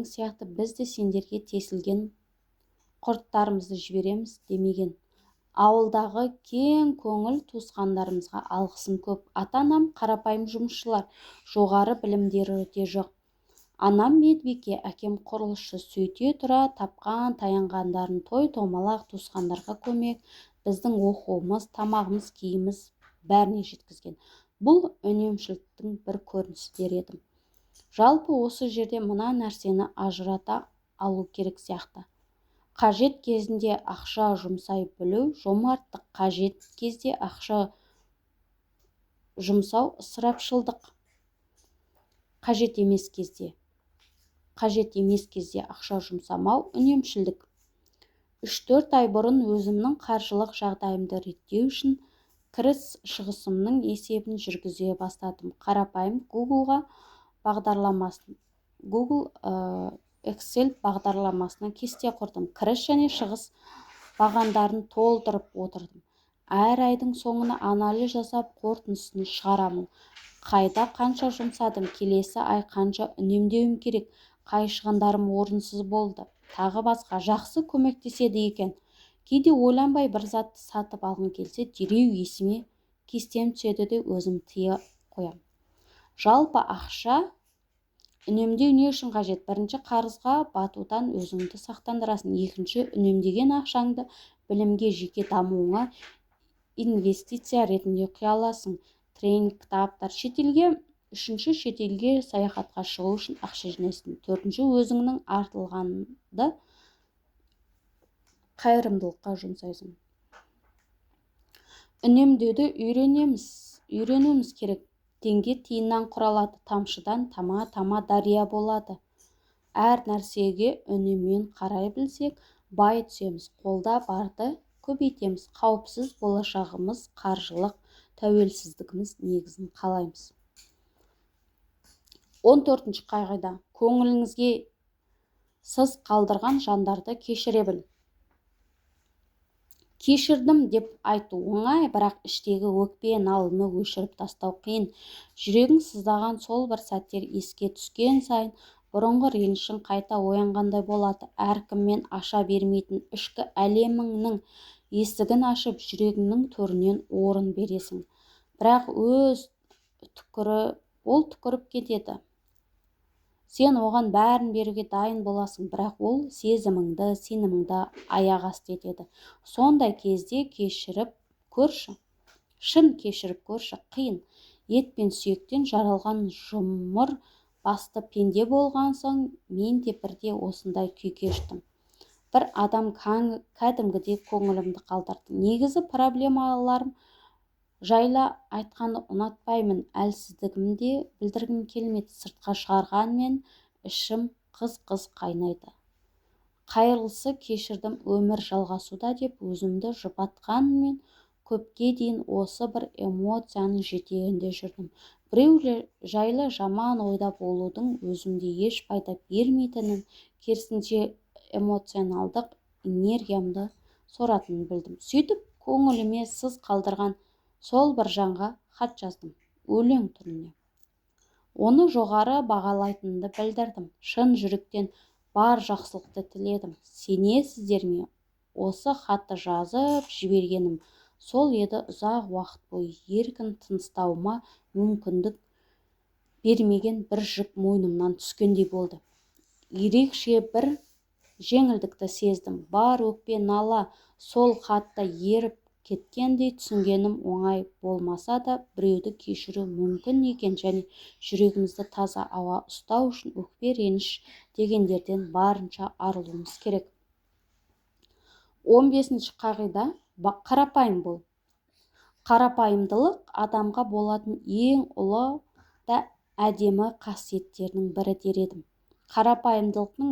сияқты біз де сендерге тесілген құрттарымызды жібереміз демеген. Ауылдағы кең көңіл туысқандарымызға алғысым көп. Ата-анам қарапайым жұмысшылар, жоғары білімдері де жоқ. Анам медбике, әкем құрылысшы. Сөйте тұра тапқан таянғандарын той-томалақ, туысқандарға көмек, біздің оқуымыз, тамағымыз, киіміз бәріне жеткізген. Бұл үнемшілдіктің бір көрінісі дер едім. Жалпы осы жерде мына нәрсені ажырата алу керек сияқты. Қажет кезінде ақша жұмсай білу, жомарттық. Қажет кезде ақша жұмсау, ысырапшылдық. Қажет емес кезде ақша жұмсамау, үнемшілдік. 3-4 ай бұрын өзімнің қаржылық жағдайымды реттеу үшін кіріс шығысымның есебін жүргізе бастадым. Қарапайым Google Excel бағдарламасына кесте құрдым. Кіріс және шығыс бағандарын толтырып отырдым. Әр айдың соңына анализ жасап, қорытындысын шығарамын. Қайда қанша жұмсадым, келесі ай қанша үнемдеуім керек, қай шығындарым орынсыз болды, тағы басқа. Жақсы көмектеседі екен. Кейде ойланбай бір затты сатып алғым келсе, дереу есіме кестем түседі де өзім тыя қоям. Жалпы ақша үнемдеу не үшін қажет? Бірінші, қарызға батудан өзіңді сақтандырасың. Екінші, үнемдеген ақшаңды білімге, жеке дамуыңа инвестиция ретінде құя аласың. Тренинг, кітаптар, шетелге. Үшінші, шетелге саяхатқа шығу үшін ақша жинайсың. Төртінші, өзіңнің артылғанды қайырымдылыққа жұмсайсың. Үнемдеуді үйренуіміз керек. Теңге тиыннан құралады, тамшыдан тама дария болады. Әр нәрсеге үнеммен қарай білсек, бай түсеміз. Қолда барды көбейтеміз. Қауіпсіз болашағымыз, қаржылық тәуелсіздігіміз негізін қалаймыз. 14-ші қағида. Көңіліңізге сыз қалдырған жандарды кешіре біл. Кешірдім деп айту оңай, бірақ іштегі өкпе налыны өшіріп тастау қиын. Жүрегің сыздаған сол бір сәттер еске түскен сайын бұрынғы ренішің қайта оянғандай болады. Әркіммен аша бермейтін ішкі әлеміңнің есігін ашып, жүрегіңнің төрінен орын бересің. Бірақ түкіріп кетеді. Сен оған бәрін беруге дайын боласың, бірақ ол сезіміңді, сеніміңді аяқ асты етеді. Сондай кезде кешіріп көрші. Шын кешіріп көрші. Қиын. Ет пен сүйектен жаралған жұмыр басты пенде болған соң мен де бірде осындай күй кештім. Бір адам кәдімгідей көңілімді қалдырды. Негізі проблемаларым жайлы айтқанды ұнатпаймын, әлсіздігімді білдіргім келмеді. Сыртқа шығарғанмен ішім қыз қайнайды. Қайырлысы кешірдім, өмір жалғасуда деп өзімді жұбатқанмен көпке дейін осы бір эмоцияның жетегінде жүрдім. Біреу жайлы жаман ойда болудың өзімде еш пайда бермейтінін, керісінше эмоционалдық энергиямды соратынын білдім. Сөйтіп көңіліме сыз қалдырған сол бір жанға хат жаздым, өлең түрінде. Оны жоғары бағалайтынымды білдірдім. Шын жүректен бар жақсылықты тіледім. Сенесіздер ме? Осы хатты жазып жібергенім сол еді. Ұзақ уақыт бойы еркін тыныстауыма мүмкіндік бермеген бір жүк мойнымнан түскендей болды. Ерекше бір жеңілдікті сездім. Бар өкпе нала сол хатта еріп кеткендей, түсінгенім оңай болмаса да біреуді кешіру мүмкін екен және жүрегімізді таза ауа ұстау үшін өкпе, реніш дегендерден барынша арылуымыз керек. 15-ші қағида. Қарапайым бол. Қарапайымдылық адамға болатын ең ұлы да әдемі қасиеттерінің бірі дер едім. Қарапайымдылықтың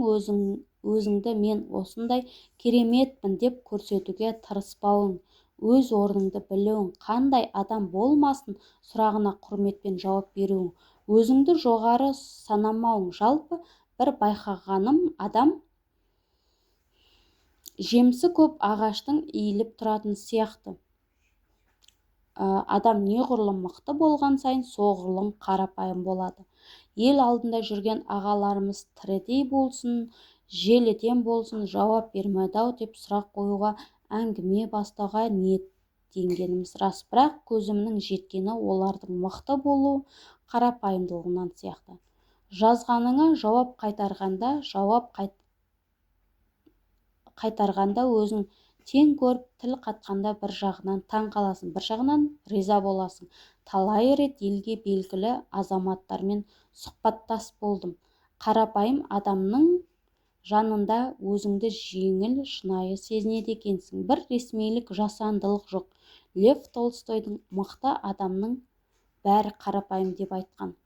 өзіңді мен осындай кереметпін деп көрсетуге тырыспауың, өз орныңды білуің, қандай адам болмасын сұрағына құрметпен жауап беруің, өзіңді жоғары санамауың. Жалпы бір байқағаным адам жемісі көп ағаштың иіліп тұратын сияқты. Адам неғұрлым мықты болған сайын соғұрлым қарапайым болады. Ел алдында жүрген ағаларымыз тірідей болсын, желіден болсын жауап бермеді-ау деп сұрақ қоюға, әңгіме бастауға ниеттенгеніміз рас, бірақ көзімнің жеткені олардың мықты болу қарапайымдылығынан сияқты. Жазғаныңа жауап қайтарғанда өзің тең көріп, тіл қатқанда бір жағынан таң қаласың, бір жағынан риза боласың. Талай рет елге белгілі азаматтармен сұхбаттас болдым. Қарапайым адамның жанында өзіңді жеңіл, шынайы сезінеді екенсің. Бір ресмилік, жасандылық жоқ. Лев Толстойдың мықты адамның бәрі қарапайым деп айтқан.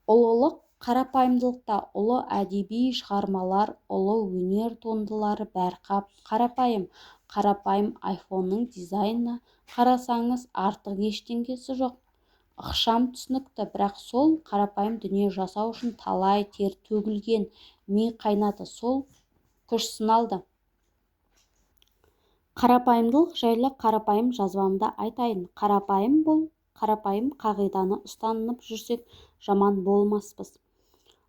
Ұлылық қарапайымдылықта, ұлы әдеби шығармалар, ұлы өнер туындылары бәрі қарапайым. Қарапайым айфонның дизайнына қарасаңыз артық ештеңесі жоқ. Ықшам түсінікті, бірақ сол қарапайым дүние жасау үшін талай тер төгілген, ми қайнады, сол күш сыналды. Қарапайымдылық жайлы қарапайым жазбамда айтайын. Қарапайым бол. Қарапайым қағиданы ұстанып жүрсек жаман болмаспыз.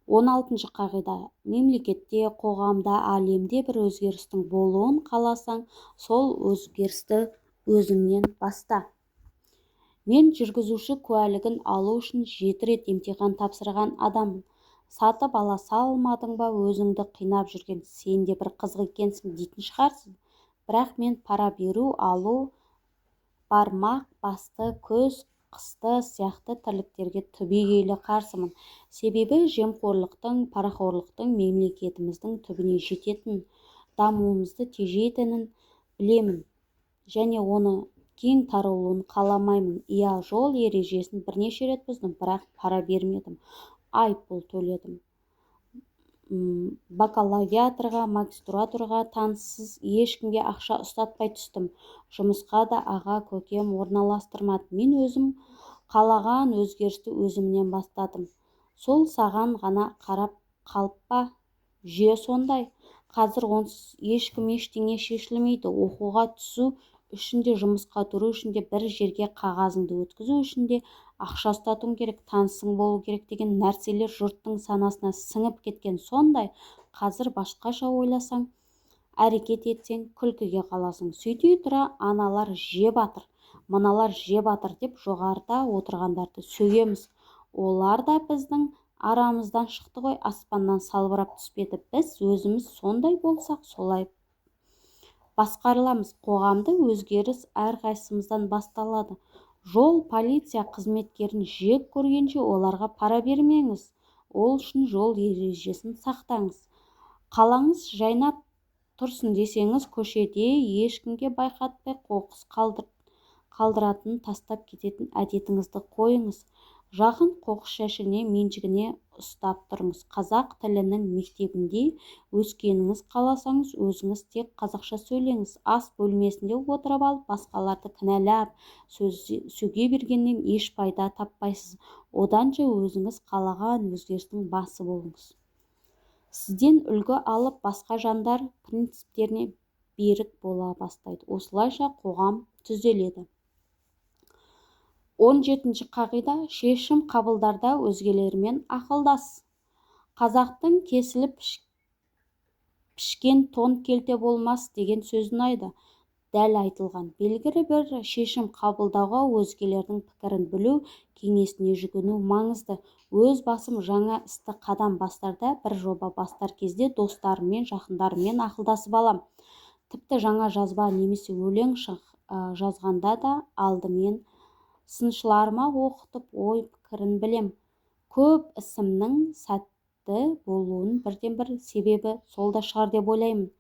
16-ші қағида. Мемлекетте, қоғамда, әлемде бір өзгерістің болуын қаласаң, сол өзгерісті өзіңнен баста. Мен жүргізуші куәлігін алу үшін 7 рет емтихан тапсырған адаммын. Сатып ала салмадың ба, өзіңді қинап жүрген сен де бір қызық екенсің дейтін шығарсың. Бірақ мен пара беру, алу, бармақ, басты, көз, қысты сияқты тірліктерге түбегейлі қарсымын. Себебі жемқорлықтың, парақорлықтың мемлекетіміздің түбіне жететін, дамуымызды тежейтінін білемін және оны кең таралуын қаламаймын. Иә, жол ережесін бірнеше рет бұздым, бірақ пара бермедім, айыппұл төледім. Бакалавриатқа, магистратураға таныссыз ешкімге ақша ұстатпай түстім. Жұмысқа да аға көкем орналастырмады. Мен өзім қалаған өзгерісті өзімнен бастадым. Сол саған ғана қарап қалып па? Жүйе сондай. Қазір онсыз ешкім ештеңе шешілмейді. Оқуға түсу үшін де, жұмысқа тұру үшін де, бір жерге қағазыңды өткізу үшін де ақша ұстатуың керек, танысың болу керек деген нәрселер жұрттың санасына сіңіп кеткен. Сондай, қазір басқаша ойласаң, әрекет етсең, күлкіге қаласың. Сөйте тұра аналар же батыр, мыналар же батыр деп жоғарыда отырғандарды сөгеміз. Олар да біздің арамыздан шықты ғой, аспаннан салбырап түспеді. Біз өзіміз сондай болсақ, солай басқарыламыз. Қоғамды өзгеріс әрқайсымыздан басталады. Жол полиция қызметкерін жек көргенше оларға пара бермеңіз. Ол үшін жол ережесін сақтаңыз. Қалаңыз жайнап тұрсын десеңіз, көшеде ешкімге байқатпай қоқыс қалдыратын, тастап кететін әдетіңізді қойыңыз. Жақын қоқыс жәшігіне меншігіне ұстап тұрыңыз. Қазақ тілінің мектебінде өскеніңіз қаласаңыз, өзіңіз тек қазақша сөйлеңіз. Ас бөлмесінде отырып алып, басқаларды кінәлап сөге бергеннен еш пайда таппайсыз. Оданша өзіңіз қалаған өзгерістің басы болыңыз. Сізден үлгі алып, басқа жандар принциптеріне берік бола бастайды. Осылайша қоғам түзеледі. 17-ші қағида. Шешім қабылдарда өзгелермен ақылдас. Қазақтың кесіліп пішкен тон келте болмас деген сөз ұнайды. Дәл айтылған. Белгілі бір шешім қабылдауға өзгелердің пікірін білу, кеңесіне жүгіну маңызды. Өз басым жаңа істі қадам бастарда, бір жоба бастар кезде достарыммен, жақындарыммен ақылдасып алам. Тіпті жаңа жазба немесе өлең жазғанда да алдымен сыншыларыма оқытып, ой пікірін білем. Көп ісімнің сәтті болуының бірден-бір себебі сол да шығар деп ойлаймын.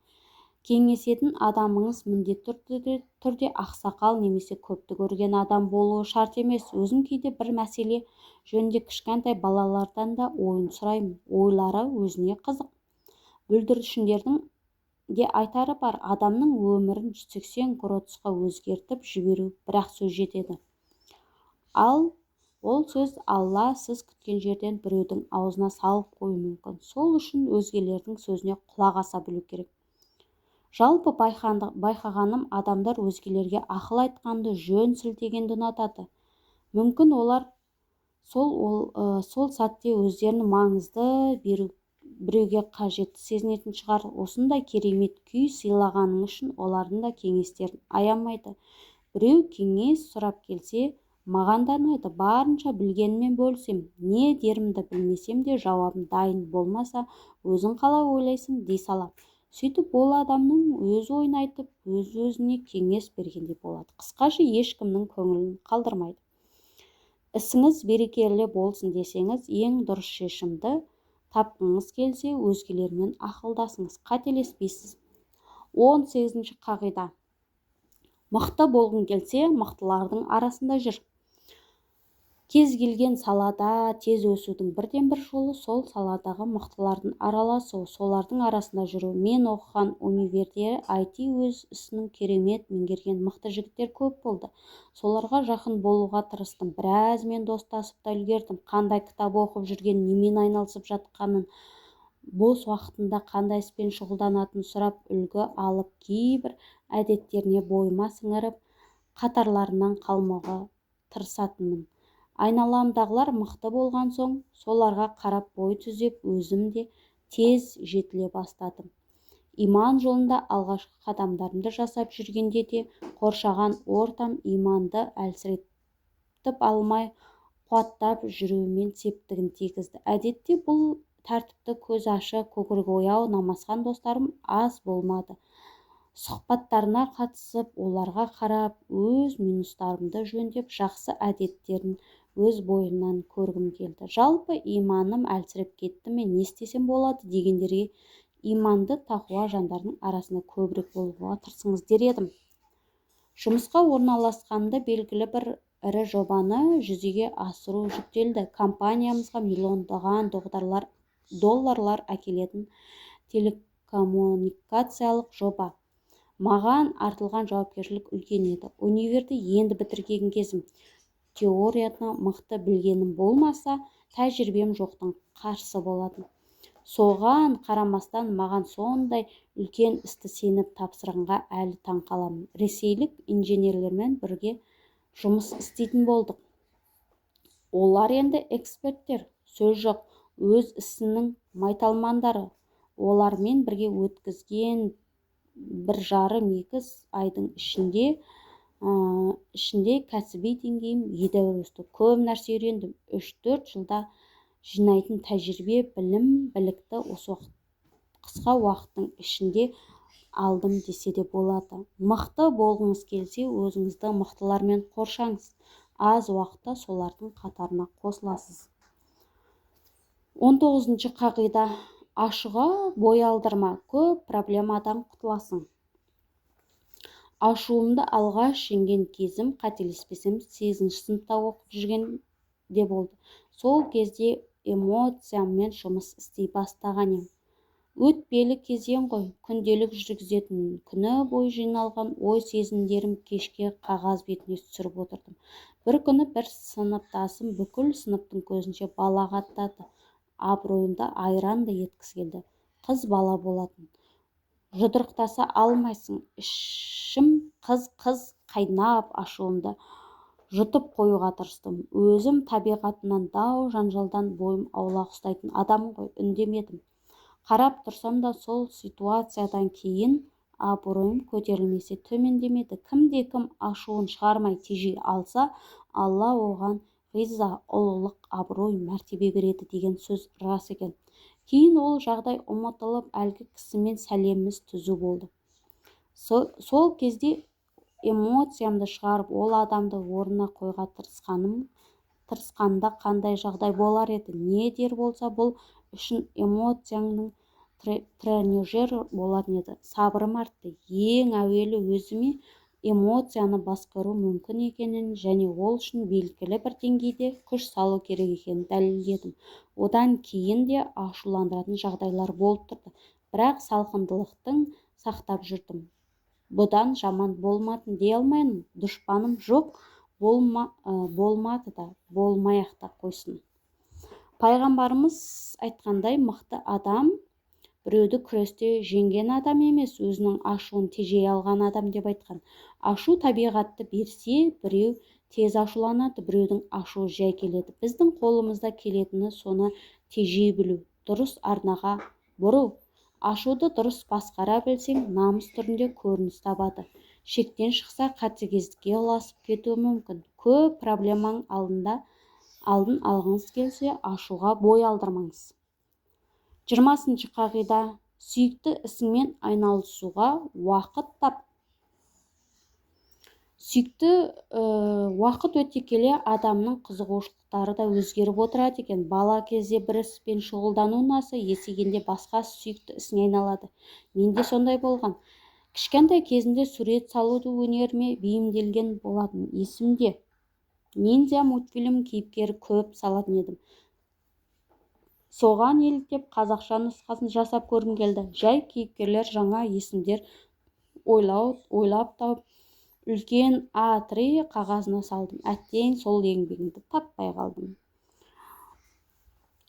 Кеңесетін адамыңыз міндетті түрде ақсақал немесе көпті көрген адам болуы шарт емес. Өзім кейде бір мәселе жөнінде кішкентай балалардан да ойын сұраймын. Ойлары өзіне қызық. Бүлдіршіндердің де айтары бар. Адамның өмірін 180 градусқа өзгертіп жіберу бір-ақ сөз жетеді. Ал ол сөз Алла сіз күткен жерден біреудің аузына салып қою мүмкін. Сол үшін өзгелердің сөзіне құлақ аса білу керек. Жалпы байқағаным, адамдар өзгелерге ақыл айтқанды, жөн сілтегенді ұнатады. Мүмкін олар сол сәтте өздерінің маңызды біреуге қажетті сезінетін шығар. Осындай керемет күй сыйлағаның үшін олардың да кеңестерін аямайды. Біреу кеңес сұрап келсе, маған да ұнайды. Барынша білгеніммен бөлісем. Не дерімді білмесем де жауабым дайын болмаса, өзің қалай ойлайсың дей салам. Сөйтіп ол адамның өз ойын айтып, өз-өзіне кеңес бергендей болады. Қысқаша ешкімнің көңілін қалдырмайды. Ісіңіз берекелі болсын десеңіз, ең дұрыс шешімді тапқыңыз келсе, өзгелермен ақылдасыңыз, қателеспейсіз. 18-ші қағида. Мықты болғың келсе, мықтылардың арасында жүр. Кез келген салада тез өсудің бірден-бір жолы сол саладағы мықтылардың араласу, солардың арасында жүру. Мен оқыған универде IT өз ісінің керемет меңгерген мықты жігіттер көп болды. Соларға жақын болуға тырыстым. Біразмен достасып та үлгердім. Қандай кітап оқып жүрген, немен айналысып жатқанын, бос уақытында қандай іспен шұғылданатынын сұрап үлгі алып, кейбір әдеттеріне бойыма сіңіріп, қатарларынан қалмауға тырысатынмын. Айналамдағылар мықты болған соң, соларға қарап бой түзеп, өзім де тез жетіле бастадым. Иман жолында алғашқы қадамдарымды жасап жүргенде де қоршаған ортам иманды әлсіретіп алмай, қуаттап жүруімен септігін тигізді. Әдетте бұл тәртіпті көз ашы, көкірегі ояу, намазхан достарым аз болмады. Сұхбаттарына қатысып, оларға қарап, өз минустарымды жөндеп, жақсы әдеттерін өз бойымнан көргім келді. Жалпы иманым әлсіреп кетті ме, не істесем болады дегендерге иманды тақуа жандардың арасында көбірек болуға тырысыңыз дер едім. Жұмысқа орналасқанда белгілі бір ірі жобаны жүзеге асыру жүктелді. Компаниямызға миллиондаған долларлар әкелетін телекоммуникациялық жоба. Маған артылған жауапкершілік үлкен еді. Универді енді бітірген кезім. Теорияны мықты білгенім болмаса, тәжірибем жоқтың қарсы болатын. Соған қарамастан маған сондай үлкен істі сеніп тапсырғанға әлі таң қаламын. Ресейлік инженерлермен бірге жұмыс істейтін болдық. Олар енді эксперттер, сөз жоқ, өз ісінің майталмандары. Олармен бірге өткізген 1,5-2 айдың ішінде кәсіби деңгейім едәуір өсті. Көп нәрсе үйрендім. 3-4 жылда жинайтын тәжірибе, білім, білікті осы қысқа уақыттың ішінде алдым десе де болады. Мықты болғыңыз келсе, өзіңізді мықтылармен қоршаңыз. Аз уақытта солардың қатарына қосыласыз. 19-шы қағида. Ашуға бой алдырма, көп проблемадан құтыласың. Ашуымды алғаш жеңген кезім, қателеспесем, 8-ші сыныпта оқып жүргенде болды. Сол кезде эмоцияммен жұмыс істей бастаған ем. Өтпелі кезең ғой, күнделік жүргізетін, күні бойы жиналған ой сезімдерім кешке қағаз бетіне түсіріп отырдым. Бір күні бір сыныптасым бүкіл сыныптың көзінше балағаттады. Абыройымды айрандай еткісі келді. Қыз бала болатын. Жұдырықтаса алмайсың. Ішім қыз қайнап, ашуымды жұтып қоюға тырыстым. Өзім табиғатынан дау жанжалдан бойым аулақ ұстайтын адам ғой, үндемедім. Қарап тұрсам да сол ситуациядан кейін абыройым көтерілмесе төмендемеді. Кім ашуын шығармай тежей алса, Алла оған ғиза, ұлылық, абырой, мәртебе береді деген сөз рас екен. Кейін ол жағдай ұмытылып, әлгі кісімен сәлеміміз түзу болды. Сол кезде эмоциямды шығарып, ол адамды орнына қойға тырысқанда қандай жағдай болар еді? Не дер болса, бұл үшін эмоцияның тренажер болатын еді. Сабырым артты. Ең әуелі өзіме эмоцияны басқару мүмкін екенін және ол үшін белгілі бір деңгейде күш салу керек екенін дәлелдедім. Одан кейін де ашуландыратын жағдайлар болып тұрды, бірақ салқындылықтың сақтап жүрдім. Бұдан жаман болмадым дей алмаймын. Дұшпаным жоқ, болмады да, болмай-ақ та қойсын. Пайғамбарымыз айтқандай, мықты адам біреуді күресте жеңген адам емес, өзінің ашуын тежей алған адам деп айтқан. Ашу табиғатты берсе, біреу тез ашуланады, біреудің ашуы жай келеді. Біздің қолымызда келетіні соны тежей білу, дұрыс арнаға бұру. Ашуды дұрыс басқара білсең, намыс түрінде көрініс табады. Шектен шықса, қатыгездікке ұласып кетуі мүмкін. Көп проблеманың алдын алғыңыз келсе, ашуға бой алдырмаңыз. 20-шы қағида. Сүйікті ісіңмен айналысуға уақыт тап. Уақыт өте келе адамның қызығушылықтары да өзгеріп отырады екен. Бала кезде бір іспен шұғылдану ұнаса, есейгенде басқа сүйікті ісіне айналады. Менде сондай болған. Кішкентай кезінде сурет салуды өнеріме бейімделген болатын. Есімде, ниндзя мультфильм кейіпкері көп салатын едім. Соған еліктеп қазақша нұсқасын жасап көргім келді. Жай кейіпкерлер жаңа есімдер ойлап тауып, үлкен А3 қағазына салдым. Әттең сол еңбегімді таппай қалдым.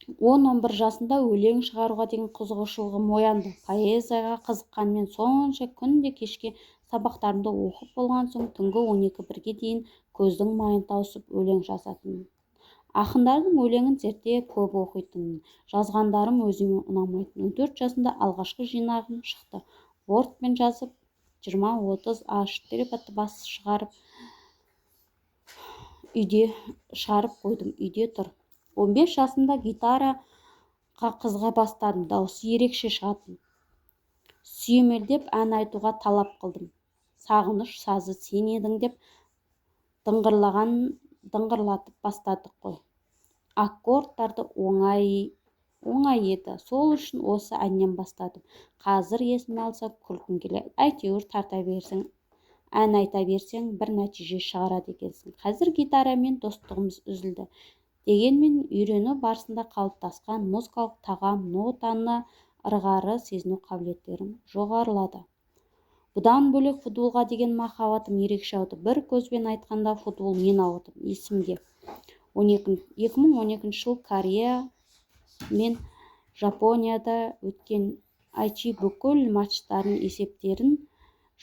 10-11 жасында өлең шығаруға деген қызығушылығым оянды. Поэзияға қызыққанмен сонша күнде кешке сабақтарымды оқып болған соң түнгі 12-1-ге дейін көздің майын тауысып өлең жазатынмын. Ақындардың өлеңін зерттеп көп оқитын, жазғандарым өзіме ұнамайтын. 14 жасында алғашқы жинағым шықты. Wordпен жазып, 20-30 А4 бас шығарып қойдым, үйде тұр. 15 жасымда гитараға қызға бастадым, дауысы ерекше шығатын. Сүйемелдеп ән айтуға талап қылдым. Сағыныш сазы сен едің деп дыңғырлатып бастадық қой. Аккордтарды оңай еді. Сол үшін осы әннен бастадым. Қазір есіме алса күлкім келеді. Әйтеуір тарта берсең, ән айта берсең, бір нәтиже шығарады екенсің. Қазір гитарамен достығымыз үзілді. Дегенмен үйрену барысында қалыптасқан музыкалық тағам, нотаны ырғары сезіну қабілеттерім жоғарылады. Бұдан бөлек футболға деген махаббатым ерекше ауды. Бір көзбен айтқанда футбол мен ауырдым. Есімде, 2012 жыл Корея мен Жапонияда өткен Айчи бүкіл матчтардың есептерін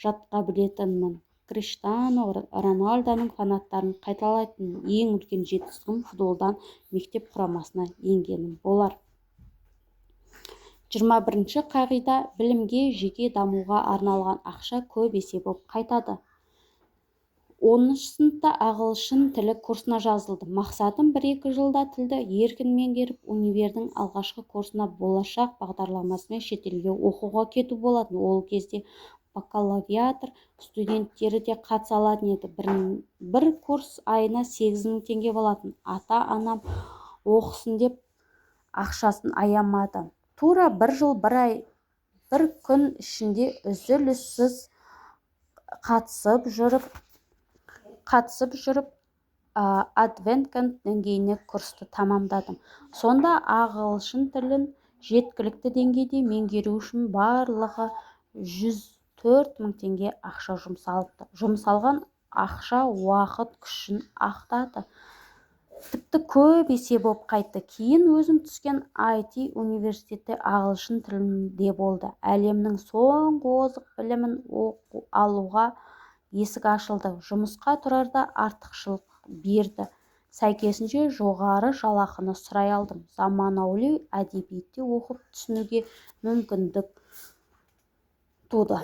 жатқа білетінмін. Криштиану Роналдоның фанаттарын қайталайтын ең үлкен жетістігім футболдан мектеп құрамасына енгенім болар. 21-ші қағида. Білімге, жеке дамуға арналған ақша көп есе болып қайтады. 10 сыныпта ағылшын тілі курсына жазылдым. Мақсатым 1-2 жылда тілді еркін меңгеріп, универдің алғашқы курсына болашақ бағдарламасымен шетелге оқуға кету болатын. Ол кезде бакалавриат студенттері де қатыса алатын еді. Бір курс айына 8.000 теңге болатын. Ата-анам оқысын деп ақшасын аямады. Тура 1 жыл 1 ай 1 күн ішінде үзіліссіз қатысып жүріп Advanced деңгейіне курсты тамамдадым. Сонда ағылшын тілін жеткілікті деңгейде меңгеру үшін барлығы 104.000 теңге ақша жұмсалыпты. Жұмсалған ақша уақыт күшін ақтады. Тіпті көп есе болып қайтты. Кейін өзім түскен IT университеті ағылшын тілінде болды. Әлемнің соңғы озық білімін алуға есік ашылды. Жұмысқа тұрарда артықшылық берді. Сәйкесінше жоғары жалақыны сұрай алдым. Заманауи әдебиетте оқып түсінуге мүмкіндік туды.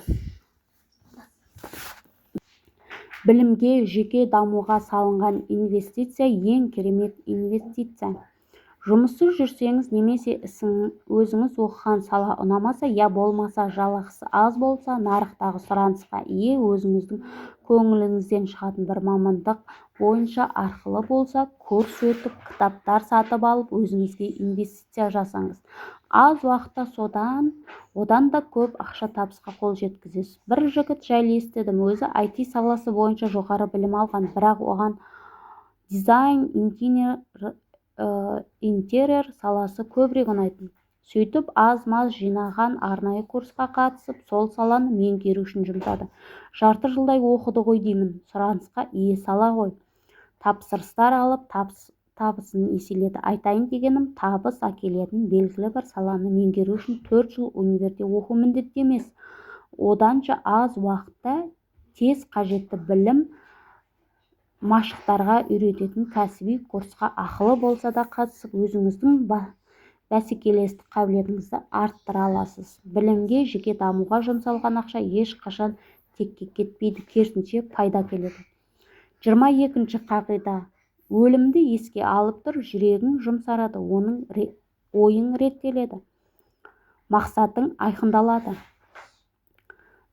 Білімге, жеке дамуға салынған инвестиция ең керемет инвестиция. Жұмыссыз жүрсеңіз немесе өзіңіз оқыған сала ұнамаса, я болмаса жалақысы аз болса, нарықтағы сұранысқа ие, өзіңіздің көңіліңізден шығатын бір мамандық бойынша арқылы болса, курс өтіп, кітаптар сатып алып, өзіңізге инвестиция жасаңыз. Аз уақытта одан да көп ақша табысқа қол жеткізесіз. Бір жігіт жайлы естідім. Өзі IT саласы бойынша жоғары білім алған, бірақ оған дизайн, интерьер саласы көбірек ұнайтын. Сөйтіп аз-маз жинаған арнайы курсқа қатысып, сол саланы меңгеру үшін жұмсады. Жарты жылдай оқыды ғой деймін. Сұранысқа ие сала ғой. Тапсырыстар алып, табысын еселеді. Айтайын дегенім, табыс әкелетін белгілі бір саланы меңгеру үшін 4 жыл универде оқу міндетті емес. Оданша аз уақытта тез қажетті білім машықтарға үйрететін кәсіби курсқа ақылы болса да қатысып, өзіңіздің бәсекелестік қабілетіңізді арттыра аласыз. Білімге, жеке дамуға жұмсалған ақша ешқашан текке кетпейді, керісінше пайда келеді. 22-ші қағида. Өлімді еске алып тұр, жүрегің жұмсарады, оның ойың реттеледі, мақсатың айқындалады.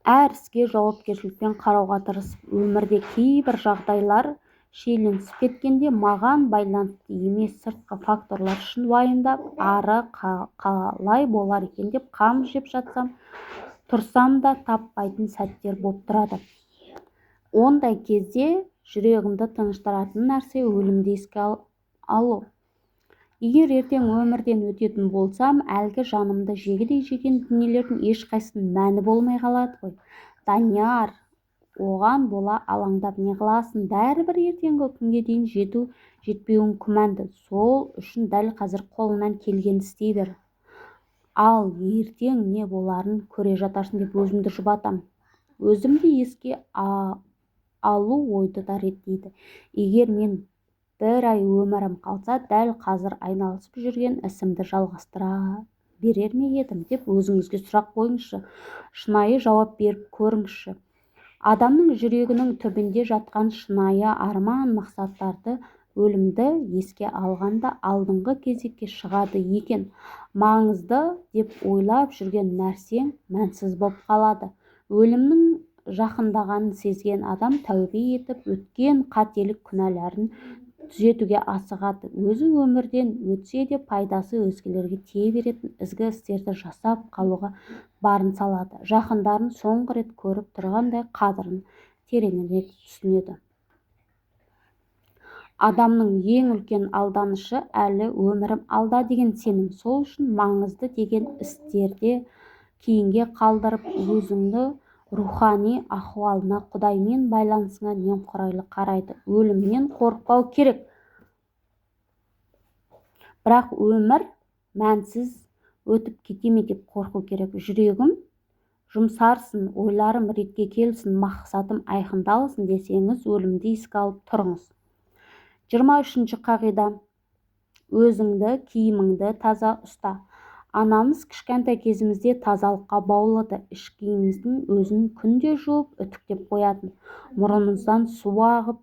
Әр іске жауапкершілікпен қарауға тырысып, өмірде кейбір жағдайлар шиеленісіп кеткенде маған байланысты емес сыртқы факторлар үшін уайымдап, ары қалай болар екен деп қам жеп жатсам, тұрсам да таппайтын сәттер болып тұрады. Ондай кезде жүрегімді тыныштыратын нәрсе өлімді еске алу. Егер ертең өмірден өтетін болсам, әлгі жанымды жегідей жеген дүниелердің ешқайсының мәні болмай қалады ғой. Данияр, оған бола алаңдап не қыласың? Бәрібір ертеңгі күнге дейін жетпеуің күмәнді. Сол үшін дәл қазір қолыңнан келгенді істей бер. Ал ертең не боларын көре жатарсың деп өзімді жұбатам. Өзімді еске алу ойды да реттейді. Егер мен 1 ай өмірім қалса, дәл қазір айналысып жүрген ісімді жалғастыра берер ме едім деп өзіңізге сұрақ қойыңызшы. Шынайы жауап беріп көріңізші. Адамның жүрегінің түбінде жатқан шынайы арман мақсаттарды өлімді еске алғанда алдыңғы кезекке шығады екен. Маңызды деп ойлап жүрген нәрсең мәнсіз болып қалады. Өлімнің жақындағанын сезген адам тәубе етіп, өткен қателік күнәларын түзетуге асығады. Өзі өмірден өтсе де пайдасы өзгелерге тие беретін ізгі істерді жасап қалуға барын салады. Жақындарын соңғы рет көріп тұрғандай қадірін тереңірек түсінеді. Адамның ең үлкен алданышы әлі өмірім алда деген сенім. Сол үшін маңызды деген істерде кейінге қалдырып, өзіңді рухани ахуалына, Құдаймен байланысыңа немқұрайлы қарайды. Өлімнен қорықпау керек. Бірақ өмір мәнсіз өтіп кетеме деп қорқу керек. Жүрегім жұмсарсын, ойларым ретке келсін, мақсатым айқындалсын десеңіз, өлімді еске алып тұрыңыз. 23-ші қағида. Өзіңді, киіміңді таза ұста. Анамыз кішкентай кезімізде тазалыққа баулыды. Іш киіміміздің өзін күнде жуып, үтіктеп қоятын. Мұрнымыздан су ағып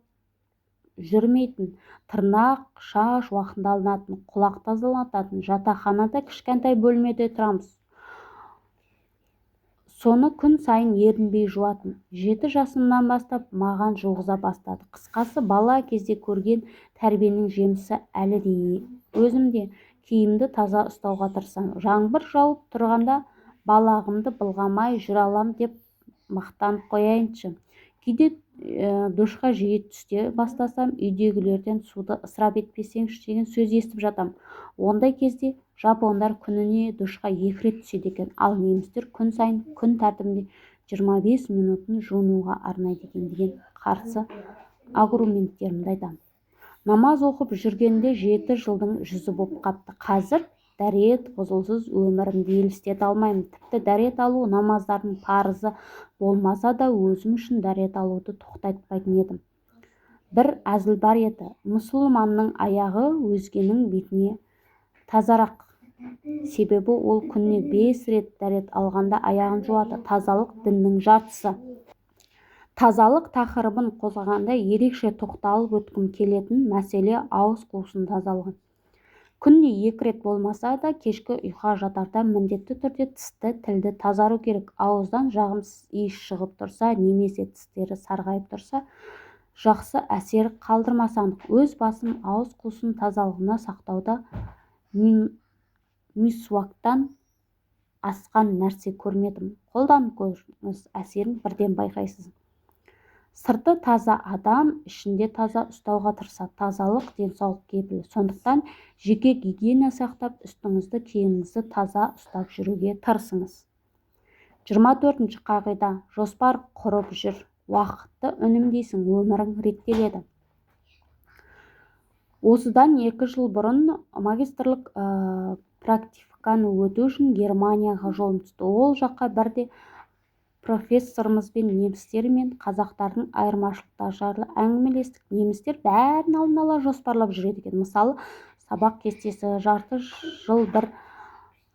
жүрмейтін. Тырнақ, шаш уақытында алынатын, құлақ тазалататын. Жатақханада кішкентай бөлмеде тұрамыз. Соны күн сайын ерінбей жуатын. 7 жасымнан бастап маған жуғыза бастады. Қысқасы, бала кезде көрген тәрбиенің жемісі әлі де өзімде. Киімді таза ұстауға тырысам. Жаңбыр жауып тұрғанда балағымды былғамай жүре алам деп мақтанып қояйыншы. Кейде душқа жиі түсте бастасам, үйдегілерден суды ысырап етпесеңші деген сөз естіп жатам. Ондай кезде жапондар күніне душқа 2 рет түседі екен, ал немістер күн сайын күн тәртібінде 25 минутын жуынуға арнайды екен деген қарсы аргументтерімді айтамын. Намаз оқып жүргенде 7 жылдың жүзі болып қапты. Қазір дәрет бұзылсыз өмірімді елестете алмаймын. Тіпті дәрет алу намаздардың парызы болмаса да өзім үшін дәрет алуды тоқтатпайтын едім. Бір әзіл бар еді. Мұсылманның аяғы өзгенің бетіне тазарақ. Себебі ол күніне 5 рет дәрет алғанда аяғын жуады. Тазалық діннің жартысы. Тазалық тақырыбын қозғағанда ерекше тоқталып өткім келетін мәселе ауыз қуысының тазалығы. Күніне 2 рет болмаса да кешкі ұйқыға жатарда міндетті түрде тісті, тілді тазару керек. Ауыздан жағымсыз иіс шығып тұрса, немесе тістері сарғайып тұрса, жақсы әсер қалдырмасы анық. Өз басым ауыз қуысының тазалығына сақтауда мисуактан асқан нәрсе көрмедім. Қолданып көріңіз, әсерін бірден байқайсыз. Сырты таза адам ішінде таза ұстауға тырысады. Тазалық денсаулық кепілі. Сондықтан жеке гигиена сақтап, үстіңізді киіміңізді таза ұстап жүруге тырысыңыз. 24-ші қағида. Жоспар құрып жүр. Уақытты үнемдейсің, өмірің реттеледі. Осыдан 2 жыл бұрын магистрлік практиканы өту үшін Германияға жолым түсті. Ол жаққа бірде профессорымызбен немістер мен қазақтардың айырмашылықтары жайлы әңгімелестік. Немістер бәрін алдын ала жоспарлап жүреді екен. Мысалы, сабақ кестесі жарты бір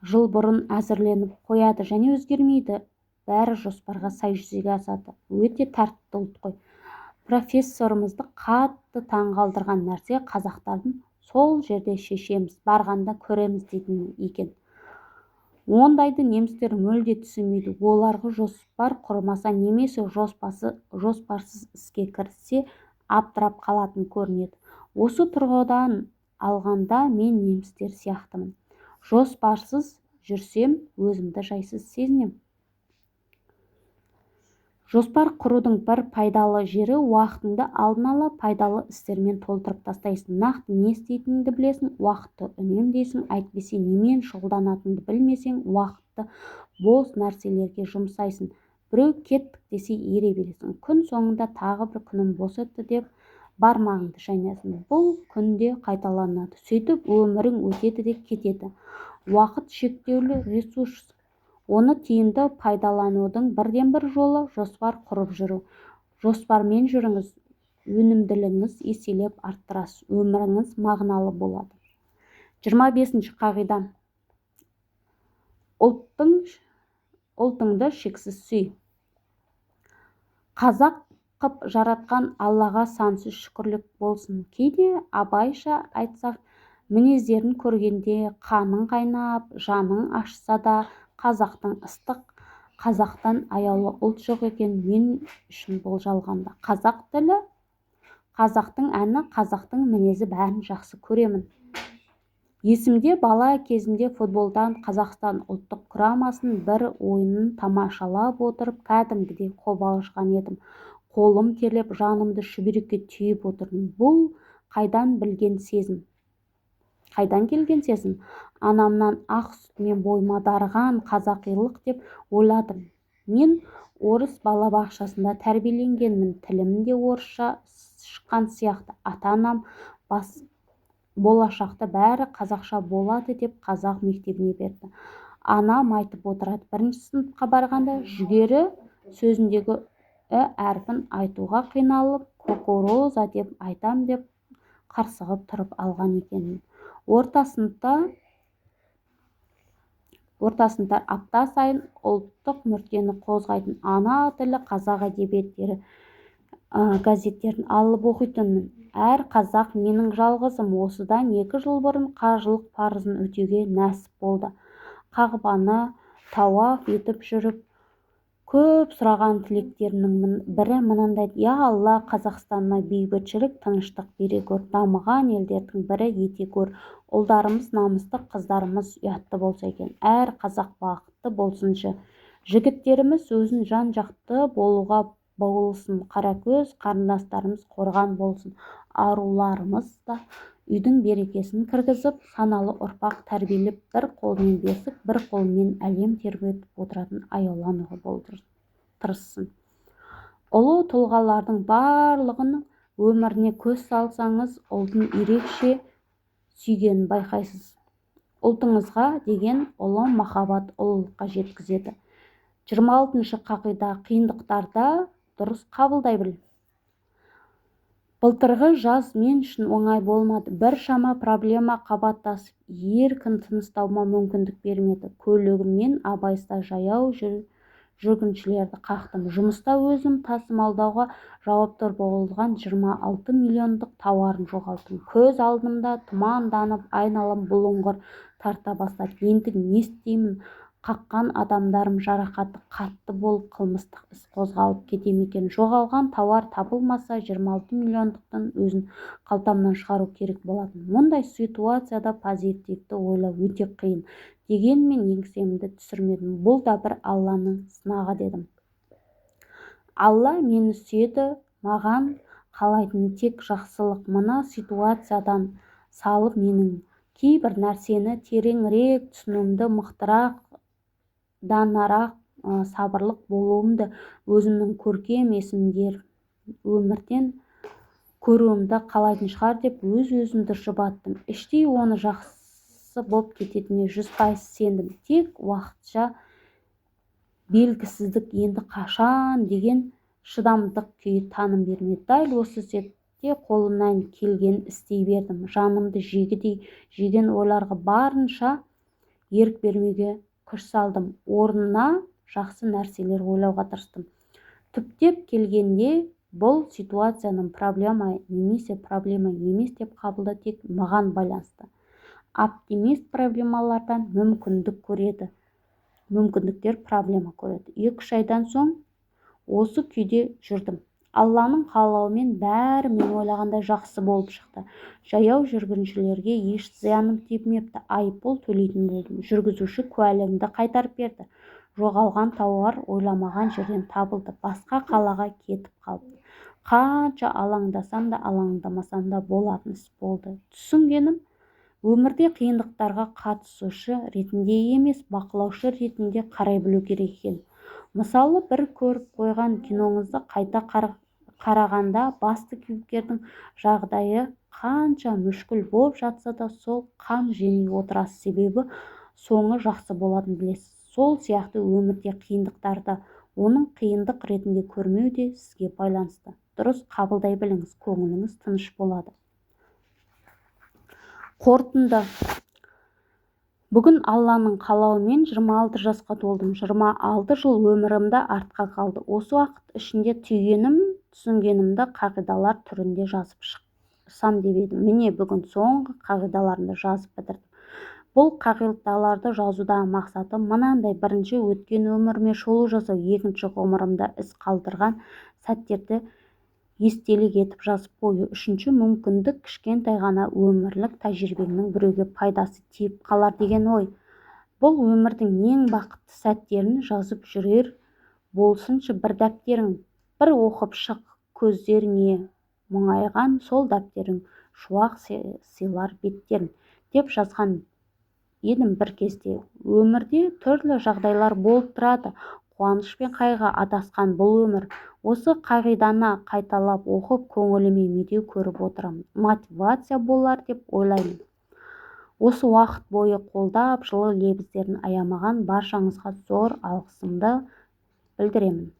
жыл бұрын әзірленіп қояды және өзгермейді. Бәрі жоспарға сай жүзеге асады. Өте тәртіпті ұлт қой. Профессорымызды қатты таңғалдырған нәрсе қазақтардың сол жерде шешеміз, барғанда көреміз дейтін екен. Ондайды немістер мүлде түсінбейді. Оларға жоспар құрмаса немесе жоспарсыз іске кіріссе аптырап қалатын көрінеді. Осы тұрғыдан алғанда мен немістер сияқтымын. Жоспарсыз жүрсем, өзімді жайсыз сезінем. Жоспар құрудың бір пайдалы жері уақытыңды алдын ала пайдалы істермен толтырып тастайсың. Нақты не істейтініңді білесің, уақытты үнемдейсің. Әйтпесе немен шұғылданатыныңды білмесең, уақытты бос нәрселерге жұмсайсың. Біреу кеттік десе ере бересің. Күн соңында тағы бір күнім бос өтті деп бармағыңды шайнайсың. Бұл күнде қайталанады. Сөйтіп өмірің өтеді де кетеді. Уақыт шектеулі ресурс. Оны тиімді пайдаланудың бірден бір жолы жоспар құрып жүру. Жоспармен жүріңіз, өнімділігіңіз еселеп арттырасыз, өміріңіз мағыналы болады. 25-ші қағида. Ұлтыңды шексіз сүй. Қазақ қып жаратқан Аллаға сансыз шүкірлік болсын. Кейде абайша айтсақ, мінездерін көргенде қаның қайнап, жаның ашса да, қазақтың ыстық, қазақтан аяулы ұлт жоқ екен мен үшін бұл жалғанда. Қазақ тілі, қазақтың әні, қазақтың мінезі бәрін жақсы көремін. Есімде бала кезімде футболдан Қазақстан ұлттық құрамасының бір ойынын тамашалап отырып, кәдімгідей қобалжыған едім. Қолым терлеп, жанымды шүберекке түйіп отырдым. Бұл қайдан келген сезім? Анамнан ақ сүтімен бойыма дарыған қазақилық деп ойладым. Мен орыс балабақшасында тәрбиеленгенмін. Тілім де орысша шыққан сияқты. Ата-анам болашақта бәрі қазақша болады деп қазақ мектебіне берді. Анам айтып отырады, 1-ші сыныпқа барғанда жүгері сөзіндегі әрпін айтуға қиналып, кукуруза деп айтам деп қарсығып тұрып алған екенмін. Орта сыныпта ортасында апта сайын ұлттық мүрдені қозғайтын ана тілі қазақ әдебиеттері газеттерін алып оқитынмын. Әр қазақ менің жалғызым. Осыдан 2 жыл бұрын қажылық парызын өтеуге нәсіп болды. Қағбаны тауаф етіп жүріп, көп сұраған тілектерімнің бірі мынандай: «Я Алла, Қазақстаныма бейбітшілік, тыныштық бере көр, дамыған елдердің бірі ете көр, ұлдарымыз намысты, қыздарымыз ұятты болса екен, әр қазақ бақытты болсыншы, жігіттеріміз өзін жан-жақты болуға болсын, қаракөз қарындастарымыз қорған болсын, аруларымыз да үйдің берекесін кіргізіп, саналы ұрпақ тәрбиелеп, бір қолмен бесік, бір қолмен әлем тербетіп отыратын аяулануға тырыссын. Ұлы тұлғалардың барлығының өміріне көз салсаңыз, ұлтын ерекше сүйгенін байқайсыз. Ұлтыңызға деген ұлы махаббат ұлылыққа жеткізеді. 26-шы қағида: қиындықтарда дұрыс қабылдай біл. Былтырғы жаз мен үшін оңай болмады. Біршама проблема қабаттасып, еркін тыныстауыма мүмкіндік бермеді. Көлігіммен абайсызда жаяу жүргіншілерді қақтым. Жұмыста өзім тасымалдауға жауапты болған 26 миллиондық тауарын жоғалттым. Көз алдымда тұманданып, айналам бұлыңғыр тарта бастады. Енді не істеймін? Қаққан адамдарым жарақаты қатты болып, қылмыстық іс қозғалып кете ме екен? Жоғалған тауар табылмаса, 26 миллиондықтың өзін қалтамнан шығару керек болатын. Мұндай ситуацияда позитивті ойлау өте қиын. Дегенмен еңсемді түсірмедім. Бұл да бір Алланың сынағы дедім. Алла мені сүйеді, маған қалайтын тек жақсылық. Мына ситуациядан салып менің кейбір нәрсені тереңірек түсінуімді, мықтырақ, данарақ, сабырлық болуымды, өзімнің көркем есімдер өмірден көруімді қалайтын шығар деп өз-өзімді жұбаттым. Іштей оны жақсы боп кететініне 100% сендім. Тек уақытша белгісіздік, енді қашан деген шыдамдық күй таным бермеді. Дәл осы сәтте қолымнан келгенін істей бердім. Жанымды жегідей жеген ойларға барынша ерік бермеуге күш салдым. Орнына жақсы нәрселер ойлауға тырыстым. Түптеп келгенде бұл ситуацияның проблема емес деп қабылдау тек маған байланысты. Оптимист проблемалардан мүмкіндіктер проблема көреді. 2-3 айдан соң осы күйде жүрдім. Алланың қалауымен бәрі мен ойлағандай жақсы болып шықты. Жаяу жүргіншілерге еш зияным тимепті. Айыппұл төлейтін болдым. Жүргізуші куәлігімді қайтарып берді. Жоғалған тауар ойламаған жерден табылды. Басқа қалаға кетіп қалды. Қанша алаңдасам да, алаңдамасам да болатын іс болды. Түсінгенім, өмірде қиындықтарға қатысушы ретінде емес, бақылаушы ретінде қарай білу керек екен. Мысалы, бір көріп қойған киноңызды қайта қарағанда басты кейіпкердің жағдайы қанша мүшкіл болып жатса да сол қам жемей отырасыз, себебі соңы жақсы болатынын білесіз. Сол сияқты өмірде қиындықтарды оның қиындық ретінде көрмеу де сізге байланысты. Дұрыс қабылдай біліңіз, көңіліңіз тыныш болады. Қорытынды. Бүгін Алланың қалауымен 26 жасқа толдым. 26 жыл өмірімді артқа қалды. Осы уақыт ішінде түйгенім, түсінгенімді қағидалар түрінде жазып шықсам деп едім. Міне бүгін соңғы қағидаларымды жазып бітірдім. Бұл қағидаларды жазудағы мақсаты мынандай: бірінші, өткен өміріме шолу жасау, екінші, ғұмырымда із қалдырған сәттерді естелік етіп жазып қою, үшінші, мүмкіндік кішкентай ғана өмірлік тәжірибемнің біреуге пайдасы тиіп қалар деген ой. Бұл өмірдің ең бақытты сәттерін жазып жүрер болсыншы бір дәптерің. Бір оқып шық, көздеріңе мұңайған сол дәптерің шуақ сыйлар беттерін деп жазған едім бір кезде. Өмірде түрлі жағдайлар болып тұрады. Қуаныш пен қайғы адасқан бұл өмір. Осы қағиданы қайталап оқып, көңіліме медеу көріп отырамын. Мотивация болар деп ойлаймын. Осы уақыт бойы қолдап, жылы лебіздерін аямаған баршаңызға зор алғысымды білдіремін.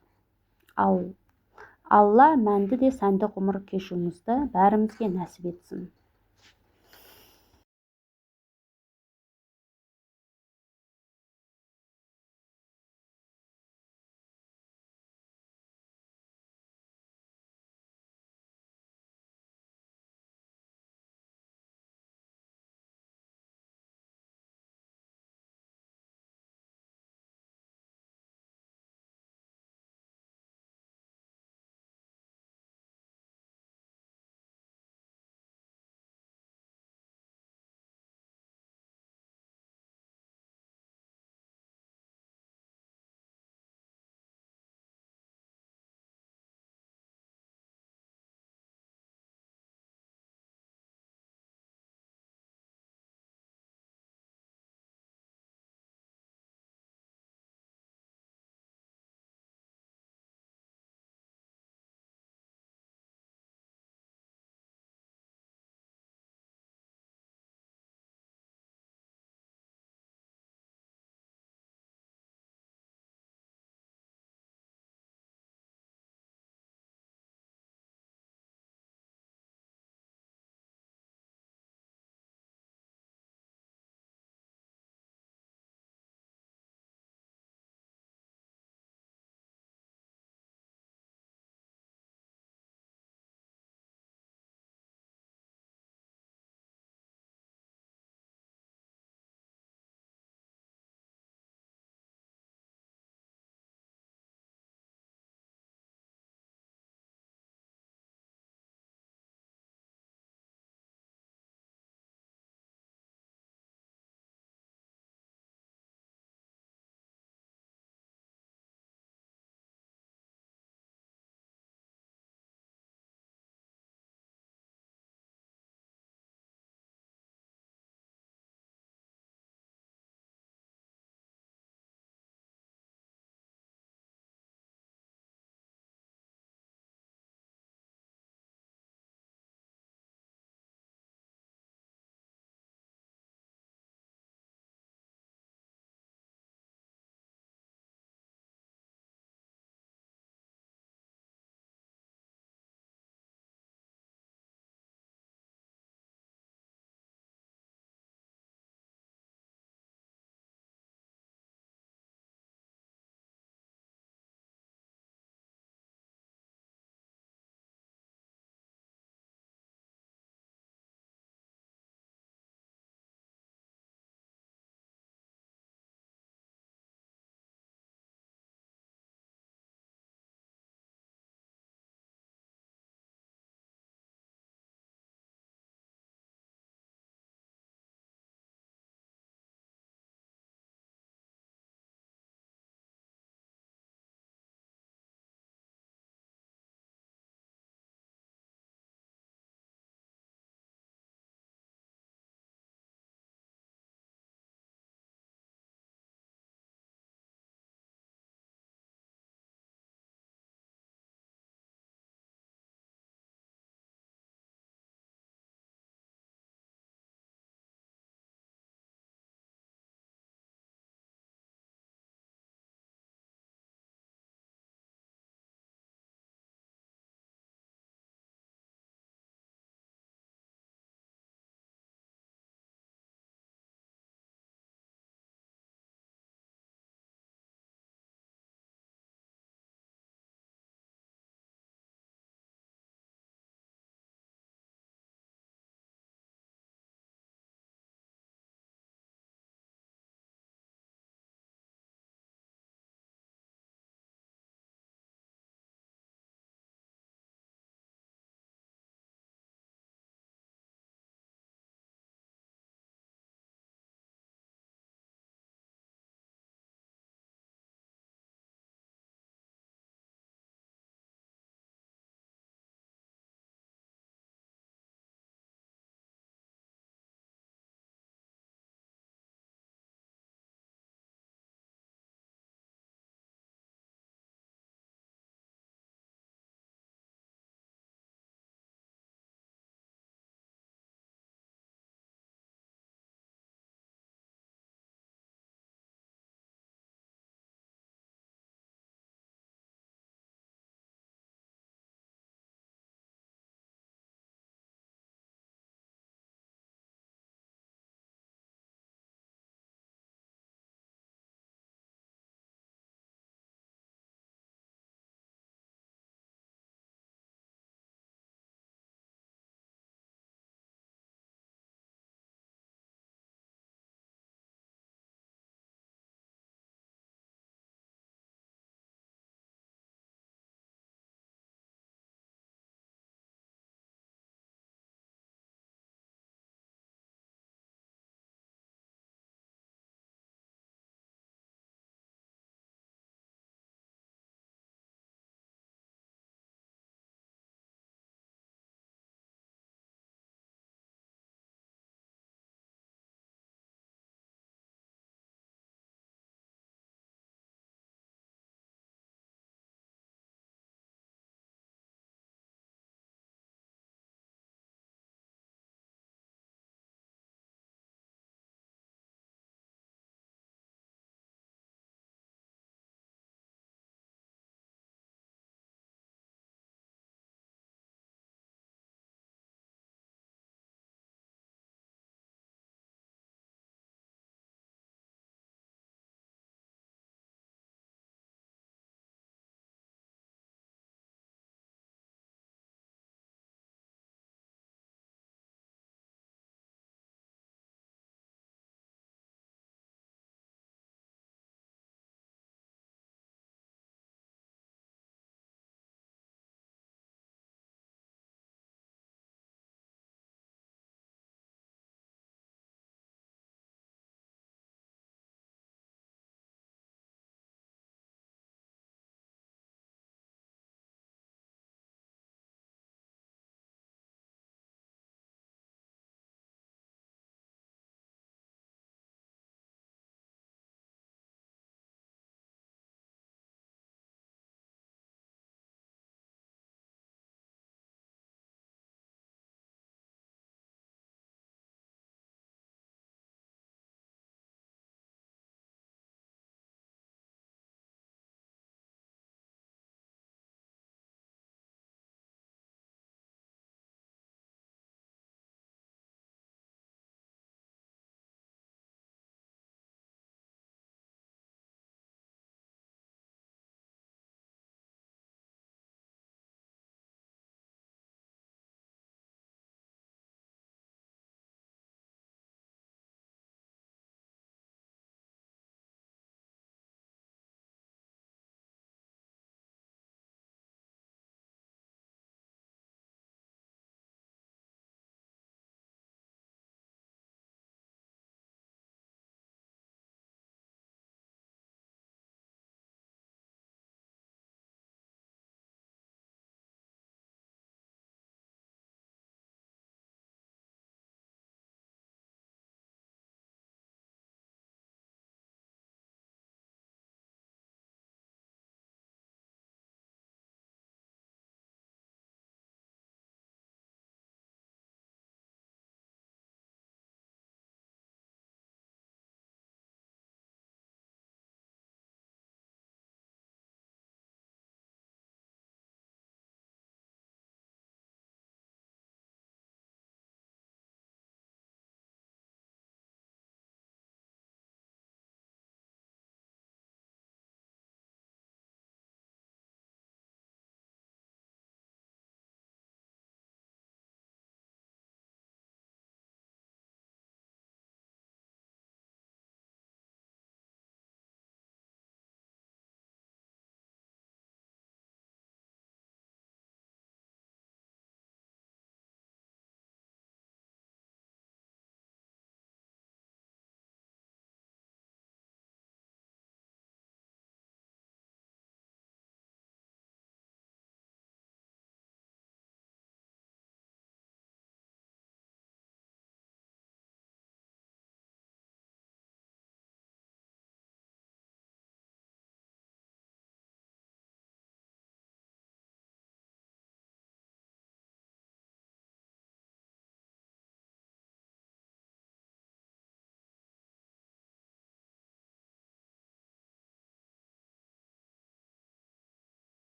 Алла мәнді де сәнді ғұмыр кешуіңізді бәрімізге нәсіп етсін.